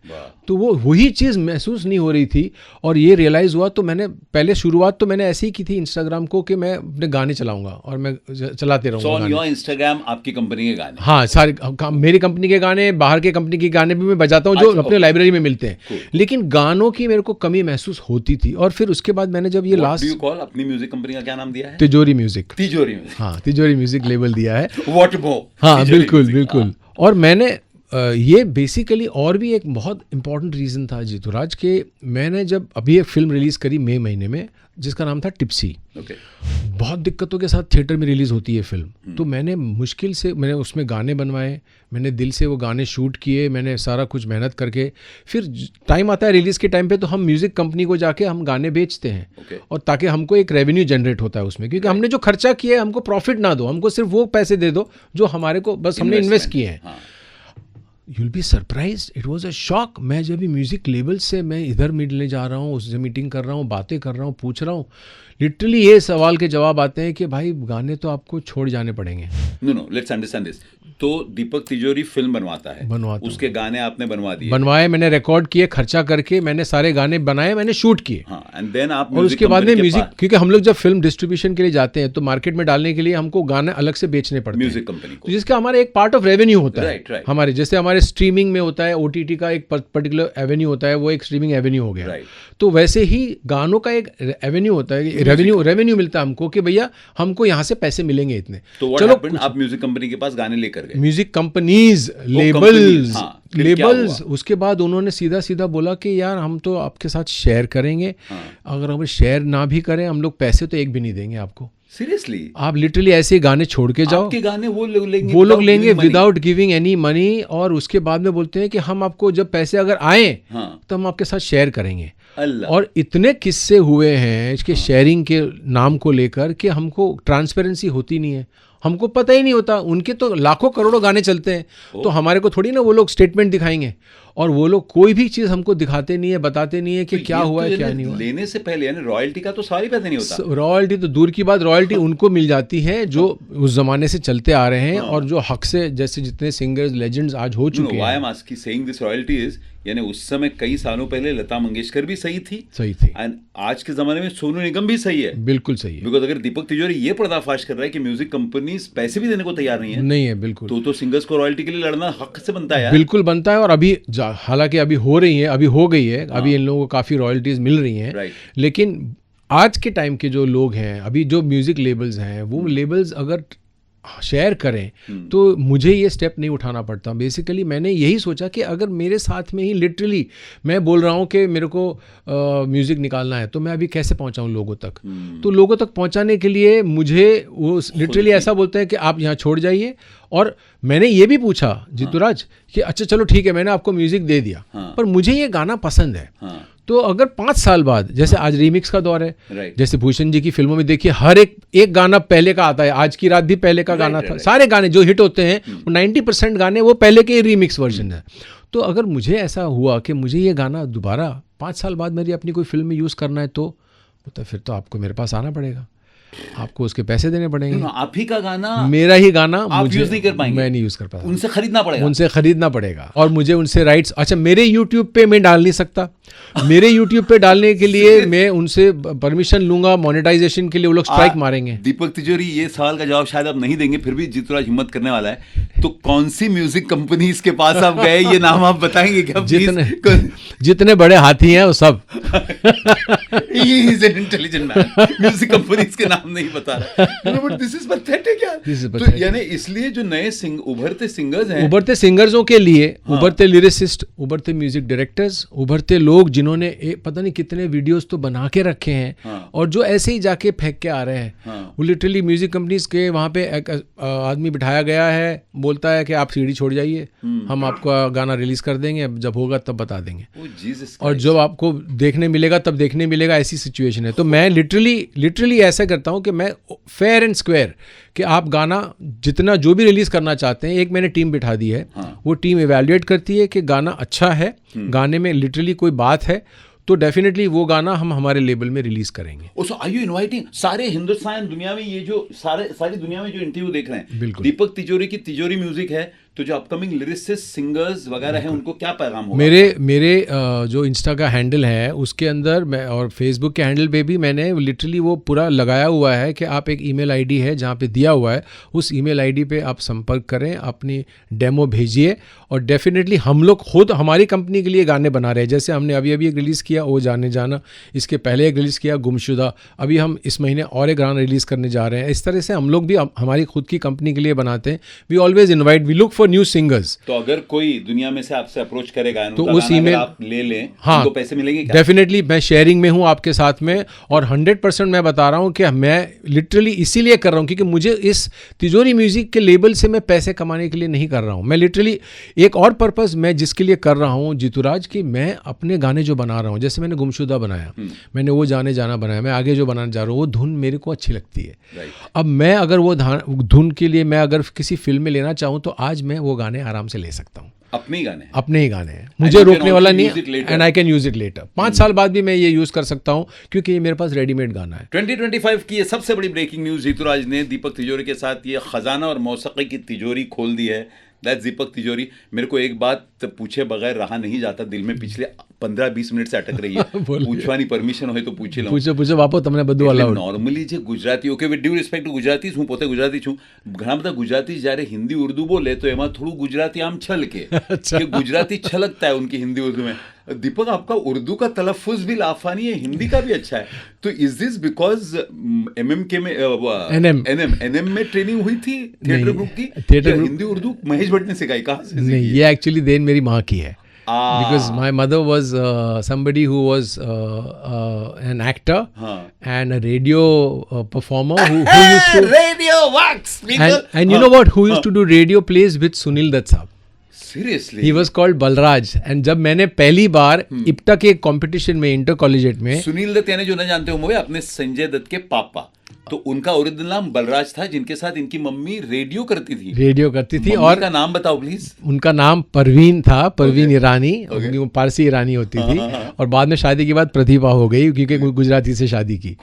तो वो वही चीज़ महसूस नहीं हो रही थी और ये रियलाइज़ हुआ। तो मैंने पहले शुरुआत तो मैंने ऐसे ही की थी इंस्टाग्राम को कि मैं अपने गाने चलाऊंगा और मैं चलाते रहूँगा। ऑन योर इंस्टाग्राम आपकी कंपनी के गाने? हाँ, सारे मेरी कंपनी के गाने, बाहर के कंपनी के गाने भी मैं बजाता हूँ जो अपने लाइब्रेरी में मिलते हैं। लेकिन गानों की मेरे को कमी महसूस होती थी। और फिर उसके बाद मैंने जब ये लास्ट अपनी म्यूजिक कंपनी का क्या नाम दिया है? तिजोरी म्यूजिक। तिजोरी म्यूजिक, हाँ, तिजोरी म्यूजिक लेबल दिया है। What more? हाँ, बिल्कुल बिल्कुल। और मैंने ये बेसिकली और भी एक बहुत इंपॉर्टेंट रीज़न था जीतूराज के, मैंने जब अभी एक फ़िल्म रिलीज़ करी मई महीने में जिसका नाम था टिप्सी। बहुत दिक्कतों के साथ थिएटर में रिलीज़ होती है फिल्म। तो मैंने मुश्किल से मैंने उसमें गाने बनवाए, मैंने दिल से वो गाने शूट किए, मैंने सारा कुछ मेहनत करके, फिर टाइम आता है रिलीज़ के टाइम पे तो हम म्यूज़िक कंपनी को जाके हम गाने बेचते हैं और ताकि हमको एक रेवेन्यू जनरेट होता है उसमें, क्योंकि हमने जो खर्चा किया है हमको प्रॉफिट ना दो, हमको सिर्फ वो पैसे दे दो जो हमारे को बस हमने इन्वेस्ट किए हैं। You'll be surprised, it was a shock। मैं जब भी म्यूज़िक लेबल से मैं इधर मिलने जा रहा हूँ, उससे मीटिंग कर रहा हूँ, बातें कर रहा हूँ, पूछ रहा हूँ, लिटरली ये सवाल के जवाब आते हैं कि भाई गाने तो आपको छोड़ जाने पड़ेंगे। No, let's understand this. तो दीपक तिजोरी फिल्म बनवाता है, उसके गाने आपने बनवा दिए? बनवाए, मैंने रिकॉर्ड किए, खर्चा करके मैंने सारे गाने बनाए, मैंने शूट किए। एंड देन आप और उसके बाद में म्यूजिक, क्योंकि हम लोग जब फिल्म डिस्ट्रीब्यूशन के लिए जाते हैं तो मार्केट में डालने के लिए हमको गाने अलग से बेचने पड़ते हैं म्यूजिक कंपनी को, जिसका हमारा एक पार्ट ऑफ रेवेन्यू होता है। राइट। हमारे जैसे हमारे स्ट्रीमिंग में होता है, OTT का एक पर्टिकुलर एवेन्यू होता है, वो एक स्ट्रीमिंग एवेन्यू हो गया। तो वैसे ही गानों का एक एवेन्यू होता है, रेवेन्यू मिलता है हमको कि भैया हमको यहाँ से पैसे मिलेंगे इतने। तो चलो आप म्यूजिक कंपनी के पास गाने लेकर गए? Music companies, labels. उसके बाद उन्होंने सीधा बोला कि यार हम तो आपके साथ शेयर करेंगे, अगर हम शेयर ना भी करें हम लोग पैसे तो एक भी नहीं देंगे आपको। सीरियसली? आप लिटरली ऐसे गाने छोड़ के जाओ, आपके गाने वो लोग लेंगे विदाउट गिविंग एनी मनी। और उसके बाद में बोलते हैं कि हम आपको जब पैसे अगर आए तो हम आपके साथ शेयर करेंगे। और इतने किस्से हुए हैं इसके शेयरिंग के नाम को लेकर कि हमको ट्रांसपेरेंसी होती नहीं है, हमको पता ही नहीं होता। उनके तो लाखों करोड़ों गाने चलते हैं, तो हमारे को थोड़ी ना वो लोग स्टेटमेंट दिखाएंगे, और वो लोग कोई भी चीज़ हमको दिखाते नहीं है, बताते नहीं है कि क्या हुआ है क्या नहीं हुआ। लेने से पहले यानी रॉयल्टी का तो सारी पैसे नहीं होता। रॉयल्टी तो दूर की बात, रॉयल्टी उनको मिल जाती है जो उस जमाने से चलते आ रहे हैं और जो हक से, जैसे जितने सिंगर्स लेजेंड्स आज हो चुके हैं। Why I am asking saying this royalty is, यानी उस समय कई सालों पहले लता मंगेशकर भी सही थी एंड आज के जमाने में सोनू निगम भी सही है। बिल्कुल सही है। बिकॉज अगर दीपक तिजोरी ये पर्दाफाश कर रहा है कि म्यूजिक कंपनीज पैसे भी देने को तैयार नहीं है बिल्कुल, तो सिंगर्स को रॉयल्टी के लिए लड़ना हक से बनता है। बिल्कुल बनता है। और अभी हालांकि अभी हो रही है, अभी हो गई है, अभी इन लोगों को काफ़ी रॉयल्टीज मिल रही हैं, लेकिन आज के टाइम के जो लोग हैं, अभी जो म्यूजिक लेबल्स हैं, वो लेबल्स अगर शेयर करें तो मुझे ये स्टेप नहीं उठाना पड़ता। बेसिकली मैंने यही सोचा कि अगर मेरे साथ में ही लिटरली मैं बोल रहा हूँ कि मेरे को म्यूज़िक निकालना है, तो मैं अभी कैसे पहुँचाऊँ लोगों तक। तो लोगों तक पहुँचाने के लिए मुझे वो लिटरली ऐसा बोलते हैं कि आप यहाँ छोड़ जाइए। और मैंने ये भी पूछा जीतूराज कि अच्छा चलो ठीक है, मैंने आपको म्यूज़िक दे दिया, पर मुझे ये गाना पसंद है, तो अगर 5 साल बाद, जैसे आज रीमिक्स का दौर है, जैसे भूषण जी की फिल्मों में देखिए हर एक गाना पहले का आता है, आज की रात भी पहले का गाना था, सारे गाने जो हिट होते हैं 90% गाने वो पहले के रीमिक्स वर्जन है। तो अगर मुझे ऐसा हुआ कि मुझे ये गाना दोबारा 5 साल बाद मेरी अपनी कोई फिल्म में यूज़ करना है, तो फिर तो आपको मेरे पास आना पड़ेगा, आपको उसके पैसे देने पड़ेंगे। आप ही का गाना, मेरा ही गाना, मुझे यूज नहीं कर पाएंगे, मैं नहीं यूज कर पाऊंगा, उनसे खरीदना पड़ेगा और मुझे उनसे राइट्स। अच्छा, मेरे यूट्यूब पे मैं डाल नहीं सकता, मेरे यूट्यूब पे डालने के लिए मैं उनसे परमिशन लूंगा, मोनेटाइजेशन के लिए वो लोग स्ट्राइक मारेंगे। दीपक तिजोरी, ये सवाल का जवाब शायद आप नहीं देंगे, फिर भी जीतूराज हिम्मत करने वाला है, तो कौन सी म्यूजिक कंपनी इसके पास आप गए, ये नाम आप बताएंगे क्या? जितने बड़े हाथी हैं वो सब। इंटेलिजेंट मैन, म्यूजिक कंपनीज के नाम नहीं बता रहा, बट दिस इज पैथेटिक यार। तो यानी इसलिए जो नए उभरते सिंगर्स हैं, उभरते सिंगर्सों के लिए, उभरते लिरिसिस्ट, उभरते म्यूजिक डायरेक्टर्स, उभरते लोग जिन्होंने पता नहीं कितने वीडियोस तो बना के रखे हैं, हाँ। और जो ऐसे ही जाके फेंक के आ रहे हैं, हाँ। वो लिटरली म्यूजिक कंपनीज के वहाँ पे एक आदमी बिठाया गया है, बोलता है कि आप सीडी छोड़ जाइए, हम आपका गाना रिलीज कर देंगे, जब होगा तब बता देंगे, और जब आपको देखने मिलेगा तब देखने मिलेगा, ऐसी सिचुएशन है। तो मैं लिटरली ऐसा करता हूँ कि मैं फेयर एंड स्क्वायर कि आप गाना जितना जो भी रिलीज करना चाहते हैं, एक मैंने टीम बिठा दी है, वो टीम इवैल्यूएट करती है कि गाना अच्छा है, गाने में लिटरली कोई बात है, तो डेफिनेटली वो गाना हम हमारे लेबल में रिलीज करेंगे। सो आर यू इनवाइटिंग सारे हिंदुस्तान दुनिया में, ये जो सारी दुनिया में जो इंटरव्यू देख रहे हैं, बिल्कुल। दीपक तिजोरी की तिजोरी म्यूजिक है, तो जो अपकमिंग लिरिसिस्ट सिंगर्स वगैरह हैं, उनको क्या पैगाम होगा? मेरे जो इंस्टा का हैंडल है उसके अंदर मैं, और फेसबुक के हैंडल पे भी मैंने लिटरली वो पूरा लगाया हुआ है कि आप एक ईमेल आईडी है जहाँ पे दिया हुआ है, उस ईमेल आईडी पे आप संपर्क करें, अपनी डेमो भेजिए, और डेफिनेटली हम लोग खुद हमारी कंपनी के लिए गाने बना रहे हैं। जैसे हमने अभी एक रिलीज़ किया ओ जाने जाना, इसके पहले एक रिलीज़ किया गुमशुदा, अभी हम इस महीने और एक गाना रिलीज़ करने जा रहे हैं। इस तरह से हम लोग भी हमारी खुद की कंपनी के लिए बनाते हैं। We always invite, we look for new singers. तो अगर कोई दुनिया में से आपसे अप्रोच करेगा तो उस ईमेल आप ले लें, हाँ, उनको पैसे मिलेंगे क्या? डेफिनेटली मैं शेयरिंग में हूँ आपके साथ में, और 100% मैं बता रहा हूँ कि मैं लिटरली इसीलिए कर रहा हूँ क्योंकि मुझे इस तिजोरी म्यूजिक के लेबल से मैं पैसे कमाने के लिए नहीं कर रहा हूँ। मैं लिटरली एक और पर्पस मैं जिसके लिए कर रहा हूँ जीतूराज, कि मैं अपने गाने जो बना रहा हूँ, जैसे मैंने गुमशुदा बनाया, मैंने वो जाने जाना बनाया, मैं आगे जो बनाने जा रहा हूँ वो धुन मेरे को अच्छी लगती है। अब मैं अगर वो धुन के लिए मैं अगर किसी फिल्म में लेना चाहूँ तो आज मैं वो गाने आराम से ले सकता हूँ। अपने ही गाने हैं, मुझे रोकने वाला नहीं है, and I can use it later. 5 साल बाद भी मैं ये यूज कर सकता हूँ क्योंकि ये मेरे पास रेडीमेड गाना है। 2025 की ये सबसे बड़ी ब्रेकिंग न्यूज, जीतूराज ने दीपक तिजोरी के साथ ये खजाना और मौसीकी की तिजोरी खोल दी है। दैट्स दीपक तिजोरी। मेरे को एक बात पूछे बगैर रहा नहीं जाता, दिल में पिछले 15-20 मिनट से अटक रही है। पूछवानी परमिशन हो तो पूछे लो। पूछो बापो તમને બધું અલાઉડ। નોર્મલી જે ગુજરાતીઓ કે with due respect to Gujaratis, હું પોતે ગુજરાતી છું, ઘણા બધા ગુજરાતી જ્યારે હિન્દી ઉર્દू બોલે તો એમાં થોડું ગુજરાતી આમ છલકે કે ગુજરાતી છલકता है उनकी हिंदी उर्दू में। दीपक, आपका उर्दू का तलफ़ुज़ भी लाफानी है, हिंदी का भी अच्छा है, तो इज दिस बिकॉज एमएमके में एनएम में ट्रेनिंग हुई थी थिएटर ग्रुप की? थिएटर हिंदी उर्दू महेश भट्ट ने सिखाई, कहाँ से? नहीं, ये एक्चुअली देन मेरी माँ की है। Because my mother was somebody who was an actor and a radio performer who used to radio works, and you know what, who used to do radio plays with Sunil Dutt साहब। Seriously? He was called Balraj. and जब मैंने पहली बार इप्टा के एक competition में inter collegiate में, सुनील दत्त यानी जो न जानते होंगे अपने संजय दत्त के पापा, तो उनका ओरिजिनल नाम बलराज था, जिनके साथ इनकी मम्मी रेडियो करती थी। और का नाम बताओ प्लीज। उनका नाम परवीन था, परवीन ईरानी, पारसी ईरानी होती थी, और बाद में शादी के बाद प्रतिभा हो गई क्योंकि गुजराती से शादी की।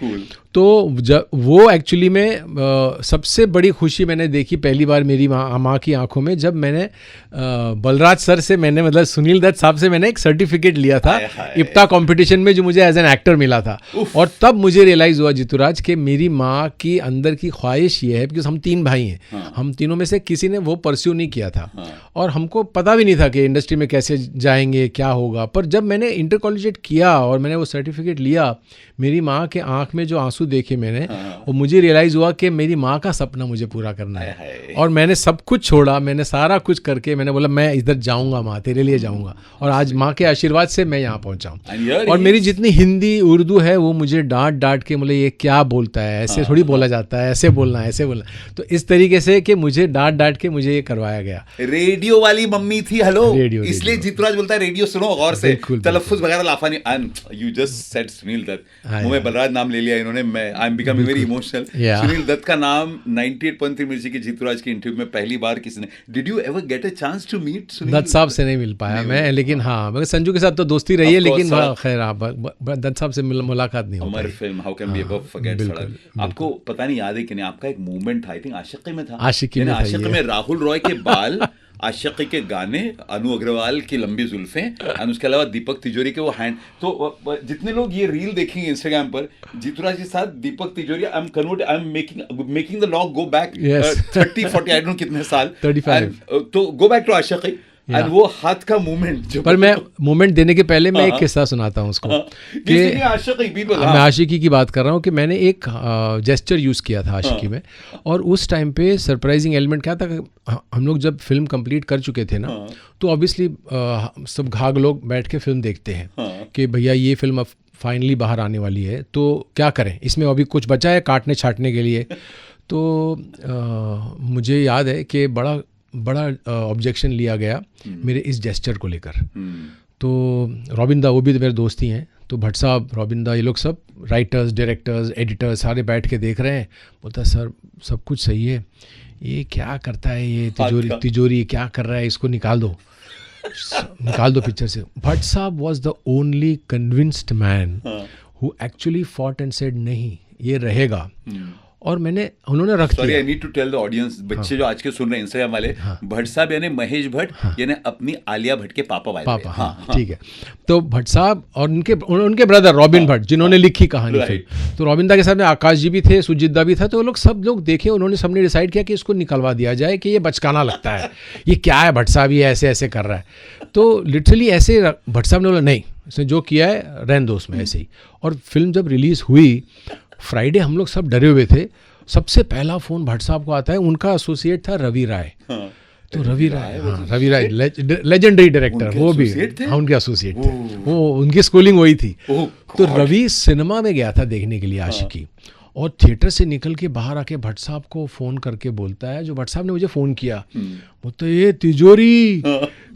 तो जब वो एक्चुअली में सबसे बड़ी खुशी मैंने देखी पहली बार मेरी माँ की आंखों में, जब मैंने बलराज सर से, मैंने मतलब सुनील दत्त साहब से मैंने एक सर्टिफिकेट लिया था इप्टा कंपटीशन में, जो मुझे एज एन एक्टर मिला था। और तब मुझे रियलाइज हुआ जीतूराज के मेरी माँ की अंदर की ख्वाहिश ये है, बिकॉज हम 3 भाई हैं, हम तीनों में से किसी ने वो परस्यू नहीं किया था, और हमको पता भी नहीं था कि इंडस्ट्री में कैसे जाएंगे, क्या होगा। पर जब मैंने इंटर कॉलेजिएट किया और मैंने वो सर्टिफिकेट लिया, मेरी माँ के आंख में जो आंसू देखे मैंने, और मुझे रियलाइज हुआ कि मेरी माँ का सपना मुझे पूरा करना है। और मैंने सब कुछ छोड़ा, मैंने सारा कुछ करके मैंने बोला मैं इधर जाऊंगा माँ, तेरे लिए जाऊंगा, और आज माँ के आशीर्वाद से मैं यहाँ पहुंचा हूँ। और मेरी जितनी हिंदी उर्दू है वो मुझे डांट के बोले ये क्या बोलता है, ऐसे थोड़ी बोला जाता है, ऐसे बोलना, ऐसे बोलना। तो इस तरीके से कि मुझे डांट के मुझे ये करवाया गया। रेडियो वाली मम्मी थी, हेलो, इसलिए रेडियो। जीतूराज बोलता है रेडियो सुनो गौर से, तलफ़ुज़ वगैरह लाफा नहीं। And you just said Sunil Dutt, मुंह में बलराज नाम ले लिया इन्होंने, मैं I am becoming very emotional. Sunil Dutt का नाम 98.3 मिर्ची के जीतूराज के इंटरव्यू में पहली बार किसी ने, did you ever get a chance to meet Sunil Dutt साहब से? नहीं मिल पाया मैं, लेकिन हाँ, मगर संजू के साथ तो दोस्ती रही है, लेकिन खैर दत्त साहब से मुलाकात नहीं हो पाई। Film how can we ever forget Sadak, आपको पता नहीं याद है कि नहीं, आपका एक मूवमेंट था, आई थिंक आशिकी में था। आशिकी में था, आशिकी में राहुल रॉय के बाल, आशिकी के गाने, अनु अग्रवाल की लंबी जुल्फें, और उसके अलावा दीपक तिजोरी के वो हैंड। तो जितने लोग ये रील देखेंगे इंस्टाग्राम पर जीतूराज के साथ Deepak Tijori, I am making the log go back 30-40 I don't know कितने साल, 35। तो go back to Aashiqui and वो हाथ का मूवमेंट जो, पर मैं मूवमेंट देने के पहले मैं एक किस्सा सुनाता हूँ उसको कि मैं आशिकी की बात कर रहा हूँ कि मैंने एक जेस्चर यूज़ किया था आशिकी में, और उस टाइम पे सरप्राइजिंग एलिमेंट क्या था कि हम लोग जब फिल्म कंप्लीट कर चुके थे ना, तो ऑब्वियसली सब घाघ लोग बैठ के फिल्म देखते हैं कि भैया ये फिल्म अब फाइनली बाहर आने वाली है, तो क्या करें, इसमें अभी कुछ बचा है काटने छाटने के लिए। तो मुझे याद है कि बड़ा ऑब्जेक्शन लिया गया मेरे इस जेस्चर को लेकर। तो रॉबिन दा, वो भी तो मेरे दोस्त ही हैं, तो भट्ट साहब, रॉबिन दा, ये लोग सब राइटर्स, डायरेक्टर्स, एडिटर्स सारे बैठ के देख रहे हैं। बोलता सर सब कुछ सही है, ये क्या करता है, ये तिजोरी क्या कर रहा है, इसको निकाल दो निकाल दो पिक्चर से। भट्ट साहब was the only convinced man who actually fought and said नहीं ये रहेगा। और उन्होंने रख दिया। I need to tell the audience, बच्चे जो आज के सुन रहे हैं इंस्टाग्राम वाले, भट्ट साहब यानी महेश भट्ट यानी अपनी आलिया भट्ट के पापा। ठीक है। तो भट्ट साहब और उनके ब्रदर रॉबिन भट्ट, जिन्होंने लिखी कहानी फिल्म, तो रॉबिन दा के साथ में आकाश जी भी थे, सुजीत दा भी था। तो वो सब लोग देखे, उन्होंने सबने डिसाइड किया कि इसको निकलवा दिया जाए कि ये बचकाना लगता है, ये क्या है, भट्ट साहब ये ऐसे ऐसे कर रहा है। तो लिटरली ऐसे भट्ट साहब ने बोला नहीं, इसने जो किया है रहने दो उसमें ऐसे ही। और फिल्म जब रिलीज़ हुई फ्राइडे, हम लोग सब डरे हुए थे। सबसे पहला फ़ोन भट्ट साहब को आता है, उनका एसोसिएट था रवि राय। तो रवि राय लेजेंडरी डायरेक्टर, वो भी उनके एसोसिएट थे, वो उनकी स्कूलिंग वही थी। तो रवि सिनेमा में गया था देखने के लिए आशिकी, और थिएटर से निकल के बाहर आके भट्ट साहब को फ़ोन करके बोलता है, जो भट्ट साहब ने मुझे फ़ोन किया, बोलता ये तिजोरी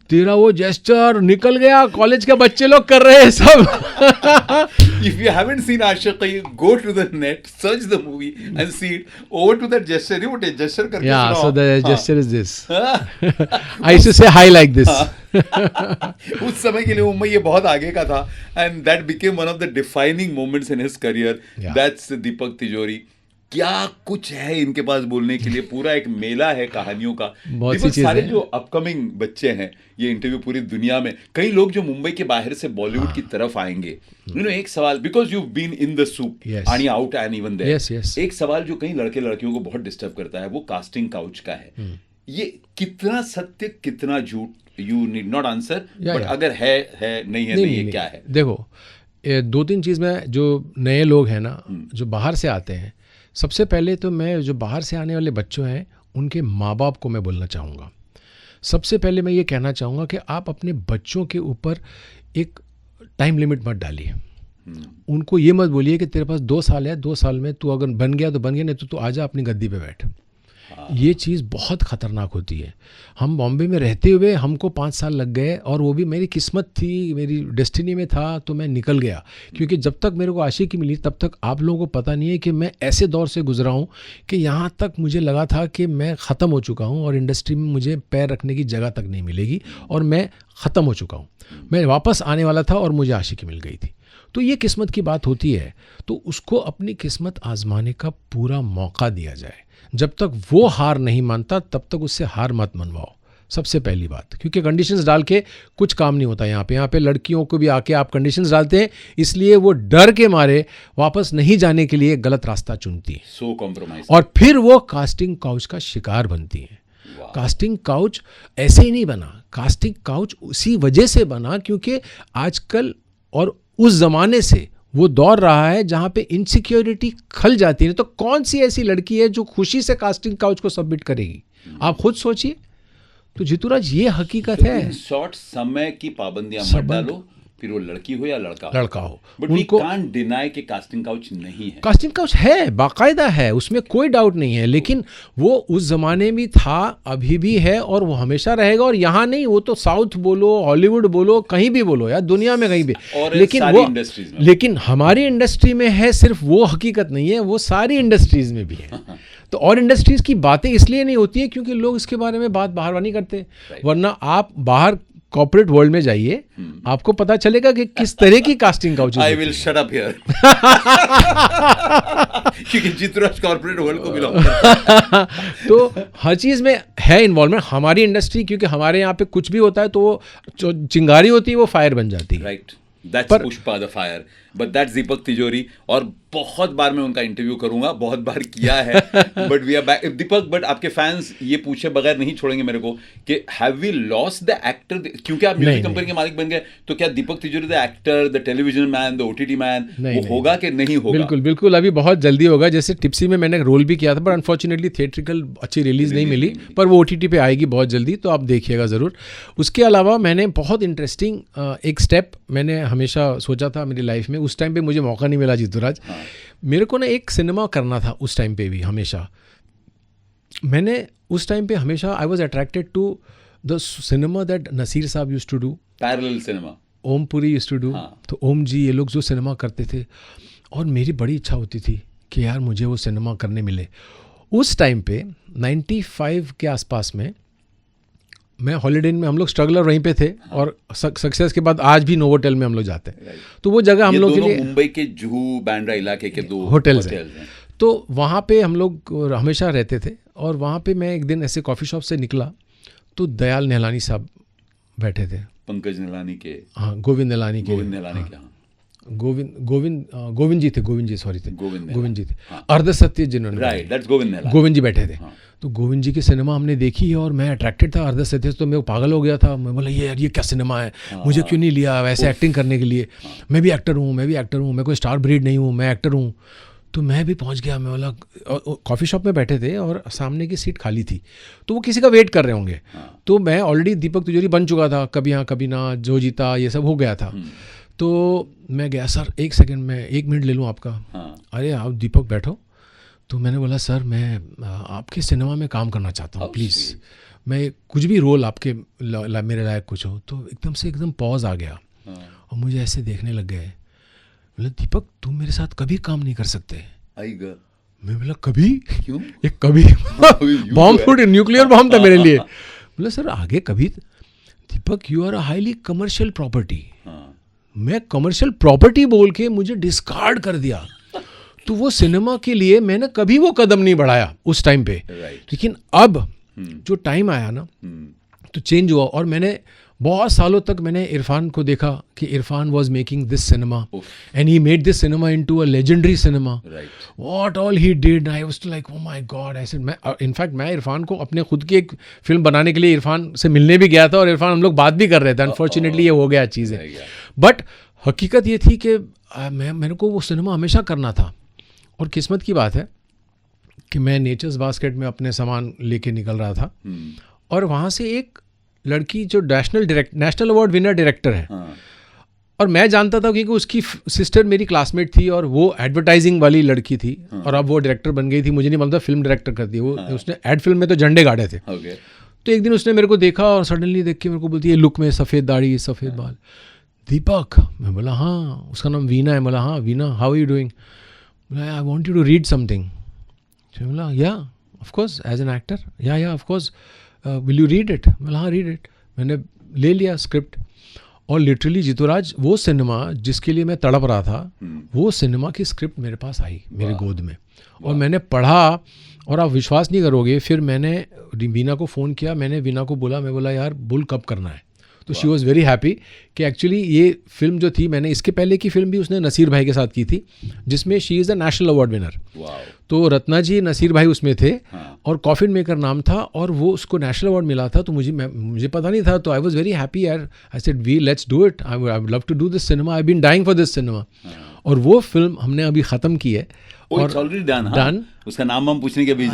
तेरा वो जेस्चर निकल गया, कॉलेज के बच्चे लोग कर रहे हैं सब। If you haven't seen Aashiqi, go to the net, search the movie and see it. Over to that gesture, you would gesture करके Yeah, सुनाओ। so the gesture is this. I used to say hi like this. उस समय के लिए मुंबई ये बहुत आगे का था, and that became one of the defining moments in his career. Yeah. That's दीपक तिजोरी। क्या कुछ है इनके पास बोलने के लिए, पूरा एक मेला है कहानियों का। दीपक, सारे जो अपकमिंग बच्चे हैं, ये इंटरव्यू पूरी दुनिया में, कई लोग जो मुंबई के बाहर से बॉलीवुड की तरफ आएंगे, एक सवाल, because you been in the soup and out and even there, एक सवाल जो कई लड़के लड़कियों को बहुत डिस्टर्ब करता है, वो कास्टिंग काउच का है। ये कितना सत्य कितना झूठ, you need not answer, but अगर है नहीं, क्या है? देखो, 2-3 चीज़ में, जो नए लोग हैं ना, जो बाहर से आते हैं, सबसे पहले तो मैं जो बाहर से आने वाले बच्चों हैं उनके माँ बाप को मैं बोलना चाहूँगा। सबसे पहले मैं ये कहना चाहूँगा कि आप अपने बच्चों के ऊपर एक टाइम लिमिट मत डालिए। उनको ये मत बोलिए कि तेरे पास 2 साल है, 2 साल में तू अगर बन गया तो बन गया, नहीं तो तू आजा अपनी गद्दी पे बैठ। ये चीज़ बहुत ख़तरनाक होती है। हम बॉम्बे में रहते हुए हमको 5 साल लग गए, और वो भी मेरी किस्मत थी, मेरी डेस्टिनी में था, तो मैं निकल गया। क्योंकि जब तक मेरे को आशिकी मिली, तब तक आप लोगों को पता नहीं है कि मैं ऐसे दौर से गुजरा हूँ कि यहाँ तक मुझे लगा था कि मैं ख़त्म हो चुका हूँ और इंडस्ट्री में मुझे पैर रखने की जगह तक नहीं मिलेगी, और मैं ख़त्म हो चुका हूँ। मैं वापस आने वाला था और मुझे आशिकी मिल गई थी। तो ये किस्मत की बात होती है, तो उसको अपनी किस्मत आजमाने का पूरा मौका दिया जाए। जब तक वो हार नहीं मानता, तब तक उससे हार मत मनवाओ, सबसे पहली बात। क्योंकि कंडीशंस डाल के कुछ काम नहीं होता। यहाँ पे लड़कियों को भी आके आप कंडीशंस डालते हैं, इसलिए वो डर के मारे वापस नहीं जाने के लिए गलत रास्ता चुनती है, सो कॉम्प्रोमाइज, और फिर वो कास्टिंग काउच का शिकार बनती है। कास्टिंग काउच ऐसे ही नहीं बना, कास्टिंग काउच उसी वजह से बना क्योंकि आजकल और उस ज़माने से वो दौर रहा है जहाँ पे इनसिक्योरिटी खल जाती है। तो कौन सी ऐसी लड़की है जो खुशी से कास्टिंग काउच को सबमिट करेगी? आप खुद सोचिए। तो जितुराज, ये हकीकत है। शॉर्ट समय की पाबंदियां मत डालो, फिर वो लड़की हो या लड़का हो, बट वी कांट डिनाई कि कास्टिंग काउच नहीं है। कास्टिंग काउच है, बाकायदा है, उसमें कोई डाउट नहीं है। लेकिन वो उस जमाने में था, अभी भी है, और वो हमेशा रहेगा। और यहाँ नहीं, वो तो साउथ बोलो, हॉलीवुड बोलो, कहीं भी बोलो यार, दुनिया में कहीं भी। लेकिन हमारी इंडस्ट्री में है, सिर्फ वो हकीकत नहीं है, वो सारी इंडस्ट्रीज में भी है। तो और इंडस्ट्रीज की बातें इसलिए नहीं होती है क्योंकि लोग इसके बारे में बात बाहर नहीं करते। वरना आप बाहर कॉर्पोरेट वर्ल्ड में जाइए, आपको पता चलेगा कि किस तरह की casting couch. I will shut up here क्योंकि जितुराज कॉर्पोरेट वर्ल्ड को बिलोंग करता है। तो हर चीज़ में है इन्वॉल्वमेंट हमारी इंडस्ट्री, क्योंकि हमारे यहाँ पे कुछ भी होता है तो वो जो चिंगारी होती है वो फायर बन जाती है। Right, that's Pushpa the fire, but that's Deepak Tijori. और बहुत बार मैं उनका इंटरव्यू करूंगा, बहुत बार किया है, but we are back. Deepak, but आपके फैंस ये पूछे बगैर नहीं छोड़ेंगे मेरे को कि have we lost the actor, क्योंकि आप म्यूजिक कंपनी के मालिक बन गए, तो क्या दीपक तिजोरी the actor, the television man, the OTT man, वो होगा कि नहीं होगा? बिल्कुल बिल्कुल, अभी बहुत जल्दी होगा। जैसे टिप्सी में मैंने रोल भी किया था, बट अनफॉर्चुनेटली थिएट्रिकल अच्छी रिलीज नहीं मिली, पर वो ओटीटी पे आएगी बहुत जल्दी, तो आप देखिएगा ज़रूर। उसके अलावा मैंने बहुत इंटरेस्टिंग एक स्टेप हमेशा सोचा था मेरी लाइफ में, उस टाइम पे मुझे मौका नहीं मिला जीतूराज। मेरे को ना एक सिनेमा करना था उस टाइम पे भी हमेशा। मैंने उस टाइम पे हमेशा I was attracted to the cinema that Naseer साहब used to do, parallel cinema, Om Puri used to do. तो ओम जी ये लोग जो सिनेमा करते थे, और मेरी बड़ी इच्छा होती थी कि यार मुझे वो सिनेमा करने मिले। उस टाइम पे 95 के आसपास में मैं हॉलीडे इन में, हम लोग स्ट्रगलर वहीं पे थे, और सक्सेस के बाद आज भी नोवोटेल में हम लोग जाते हैं। तो वो जगह हम लोग के लिए मुंबई के जुहू बांद्रा इलाके के 2 होटल्स हैं। तो वहाँ पे हम लोग हमेशा रहते थे, और वहाँ पे मैं एक दिन ऐसे कॉफ़ी शॉप से निकला तो दयाल निहलानी साहब बैठे थे, पंकज निहलानी के, हाँ गोविंद निहलानी के, गोविंद जी थे, गोविंद जी थे, अर्ध सत्य जिन्होंने, राइट, दैट्स गोविंद निहलानी, गोविंद जी बैठे थे। तो गोविंद जी की सिनेमा हमने देखी है, और मैं अट्रैक्टेड था अर्ध सत्य से, तो मैं पागल हो गया था। मैं बोला ये यार ये क्या सिनेमा है, मुझे क्यों नहीं लिया वैसे एक्टिंग करने के लिए, मैं भी एक्टर हूँ, मैं कोई स्टार ब्रीड नहीं हूँ, मैं एक्टर हूँ। तो मैं भी पहुंच गया। मैं बोला, कॉफ़ी शॉप में बैठे थे और सामने की सीट खाली थी, तो वो किसी का वेट कर रहे होंगे। तो मैं ऑलरेडी दीपक तिजोरी बन चुका था, कभी हाँ कभी ना, जो जीता, ये सब हो गया था। तो मैं गया, सर 1 सेकंड में 1 मिनट ले लूँ आपका। अरे आप दीपक बैठो। तो मैंने बोला सर मैं आपके सिनेमा में काम करना चाहता हूँ, प्लीज़ मैं कुछ भी रोल आपके मेरे लायक कुछ हो। तो एकदम पॉज आ गया, और मुझे ऐसे देखने लग गए। बोला दीपक तुम मेरे साथ कभी काम नहीं कर सकते। मैं बोला कभी? क्यों? एक कभी बॉम्ब फूट, न्यूक्लियर बॉम्ब था मेरे लिए। बोला सर आगे कभी? Deepak you are a highly commercial property. मैं कमर्शियल प्रॉपर्टी बोल के मुझे डिस्कार्ड कर दिया। तो वो सिनेमा के लिए मैंने कभी वो कदम नहीं बढ़ाया उस टाइम पे। लेकिन अब जो टाइम आया ना तो चेंज हुआ, और मैंने बहुत सालों तक मैंने इरफान को देखा कि Irfan was making this cinema and he made this cinema into a legendary cinema. What all he did, I was like oh my God. ऐसे मैं इनफैक्ट मैं इरफान को अपने खुद की एक फिल्म बनाने के लिए इरफान से मिलने भी गया था, और इरफान हम लोग बात भी कर रहे थे। अनफॉर्चुनेटली ये हो गया चीज़ें, बट हकीकत ये थी कि मेरे को वो सिनेमा हमेशा करना था। और किस्मत की बात है कि मैं नेचर्स बास्केट में अपने सामान लेके निकल रहा था, और वहाँ से एक लड़की जो नेशनल अवार्ड विनर डायरेक्टर है, और मैं जानता था क्योंकि उसकी सिस्टर मेरी क्लासमेट थी, और वो एडवर्टाइजिंग वाली लड़की थी, और अब वो डायरेक्टर बन गई थी। मुझे नहीं मालूम था फिल्म डायरेक्टर करती है वो। उसने एड फिल्म में तो झंडे गाड़े थे। तो एक दिन उसने मेरे को देखा, और सडनली देख के मेरे को बोलती है लुक में सफ़ेद दाढ़ी सफ़ेद बाल, दीपक। मैं बोला हाँ। उसका नाम वीना है। बोला हाँ Veena, how are you doing? बोला I want you to read something. बोला yeah of course as an actor, yeah of course, will you read it? बोला हाँ रीड इट। मैंने ले लिया स्क्रिप्ट, और लिटरली जीतूराज वो सिनेमा जिसके लिए मैं तड़प रहा था, वो सिनेमा की स्क्रिप्ट मेरे पास आई मेरे गोद में, और मैंने पढ़ा, और आप विश्वास नहीं करोगे, फिर मैंने वीना को फ़ोन किया। मैंने वीना को बोला, मैं बोला यार बुल कब करना है? तो शी वॉज़ वेरी हैप्पी कि एक्चुअली ये फिल्म जो थी, मैंने इसके पहले की फिल्म भी उसने नसीर भाई के साथ की थी, जिसमें she is a national award winner. तो रत्ना जी नसीर भाई उसमें थे, और कॉफिन मेकर नाम था, और वो उसको नेशनल अवार्ड मिला था। तो मुझे पता नहीं था, तो आई वॉज वेरी हैप्पी यार। I said we let's do it, I would love to do this cinema, I been dying for this cinema. और वो फिल्म हमने अभी ख़त्म की है, और ऑलरेडी डन। उसका नाम हम पूछने की भी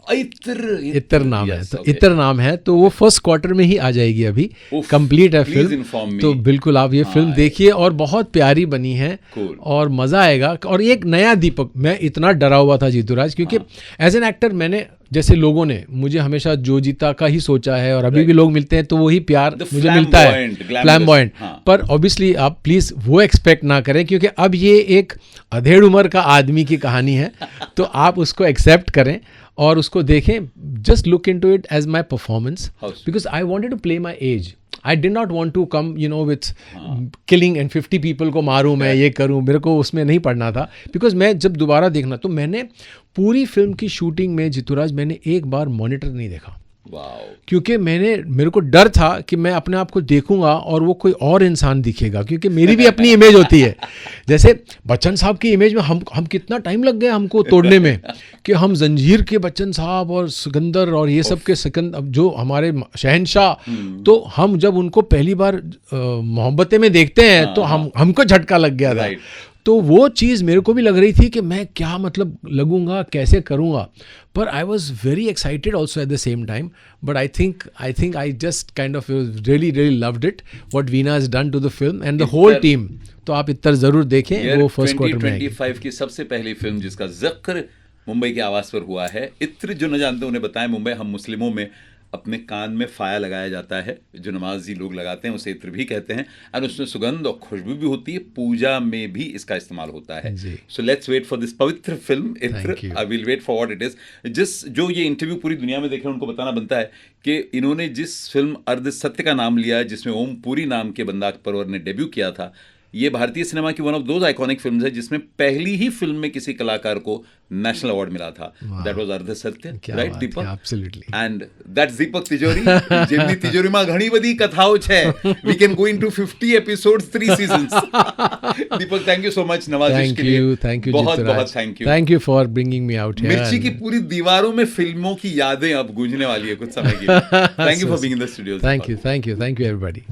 इतर नाम है। तो इतर नाम है, तो वो फर्स्ट क्वार्टर में ही आ जाएगी अभी, कंप्लीट है फिल्म। तो बिल्कुल आप ये फिल्म देखिए, और बहुत प्यारी बनी है, और मज़ा आएगा। और एक नया दीपक, मैं इतना डरा हुआ था जीतूराज, क्योंकि एज एन एक्टर मैंने, जैसे लोगों ने मुझे हमेशा जो जीता का ही सोचा है, और अभी भी लोग मिलते हैं तो वही प्यार मुझे मिलता है, फ्लैम्बॉयंट। पर ऑब्वियसली आप प्लीज़ वो एक्सपेक्ट ना करें, क्योंकि अब ये एक अधेड़ उम्र का आदमी की कहानी है, तो आप उसको एक्सेप्ट करें और उसको देखें। Just look into it as my performance, because I wanted to play my age. I did not want to come with killing and 50 people को मारूं, मैं ये करूं, मेरे को उसमें नहीं पढ़ना था। बिकॉज मैं जब दोबारा देखना, तो मैंने पूरी फिल्म की शूटिंग में जीतूराज मैंने एक बार मॉनिटर नहीं देखा, क्योंकि मेरे को डर था कि मैं अपने आप को देखूंगा और वो कोई और इंसान दिखेगा, क्योंकि मेरी भी अपनी इमेज होती है। जैसे बच्चन साहब की इमेज में हम कितना टाइम लग गया हमको तोड़ने में, कि हम जंजीर के बच्चन साहब और सिकंदर और ये सब के सिकंदर जो हमारे शहनशाह, तो हम जब उनको पहली बार मोहब्बतें में देखते हैं तो हमको झटका लग गया था। तो वो चीज़ मेरे को भी लग रही थी कि मैं क्या मतलब लगूंगा, कैसे करूंगा, पर I was very excited also at the same time. But I think I just kind of really really loved it what Veena has done to the film and the whole team. तो आप इतर ज़रूर देखें, वो फर्स्ट क्वार्टर में आएगी. 2025 की सबसे पहली फिल्म जिसका जिक्र मुंबई के आवाज पर हुआ है. इत्र जो न जानते उन्हें बताएं, मुंबई हम मुस्लिमों में अपने कान में फाया लगाया जाता है, जो नमाजी लोग लगाते हैं, उसे इत्र भी कहते हैं. और उसमें सुगंध और खुशबू भी होती है, पूजा में भी इसका इस्तेमाल होता है. So let's wait for this पवित्र film Itra. I will wait for what it is. जो ये इंटरव्यू पूरी दुनिया में देखे उनको बताना बनता है कि इन्होंने जिस फिल्म अर्ध सत्य का नाम लिया, जिसमें ओम पुरी नाम के बंदा परवर ने डेब्यू किया था, ये भारतीय सिनेमा की one of those iconic films है जिसमें पहली ही फिल्म में किसी कलाकार को नेशनल अवार्ड मिला था. दैट वाज अर्ध सत्य, right Deepak? Absolutely. And that's Deepak Tijori. જેમની તિજોરીમાં ઘણી બધી કથાઓ છે. We can go into 50 episodes 3 seasons. Deepak, thank you so much नवाजिश के लिए. थैंक यू बहुत बहुत thank you. Thank you for bringing me out here. Mirchi की पूरी दीवारों में फिल्मों की यादें अब गूंजने वाली है कुछ समय के लिए. Thank you for being in the studio. Thank you everybody.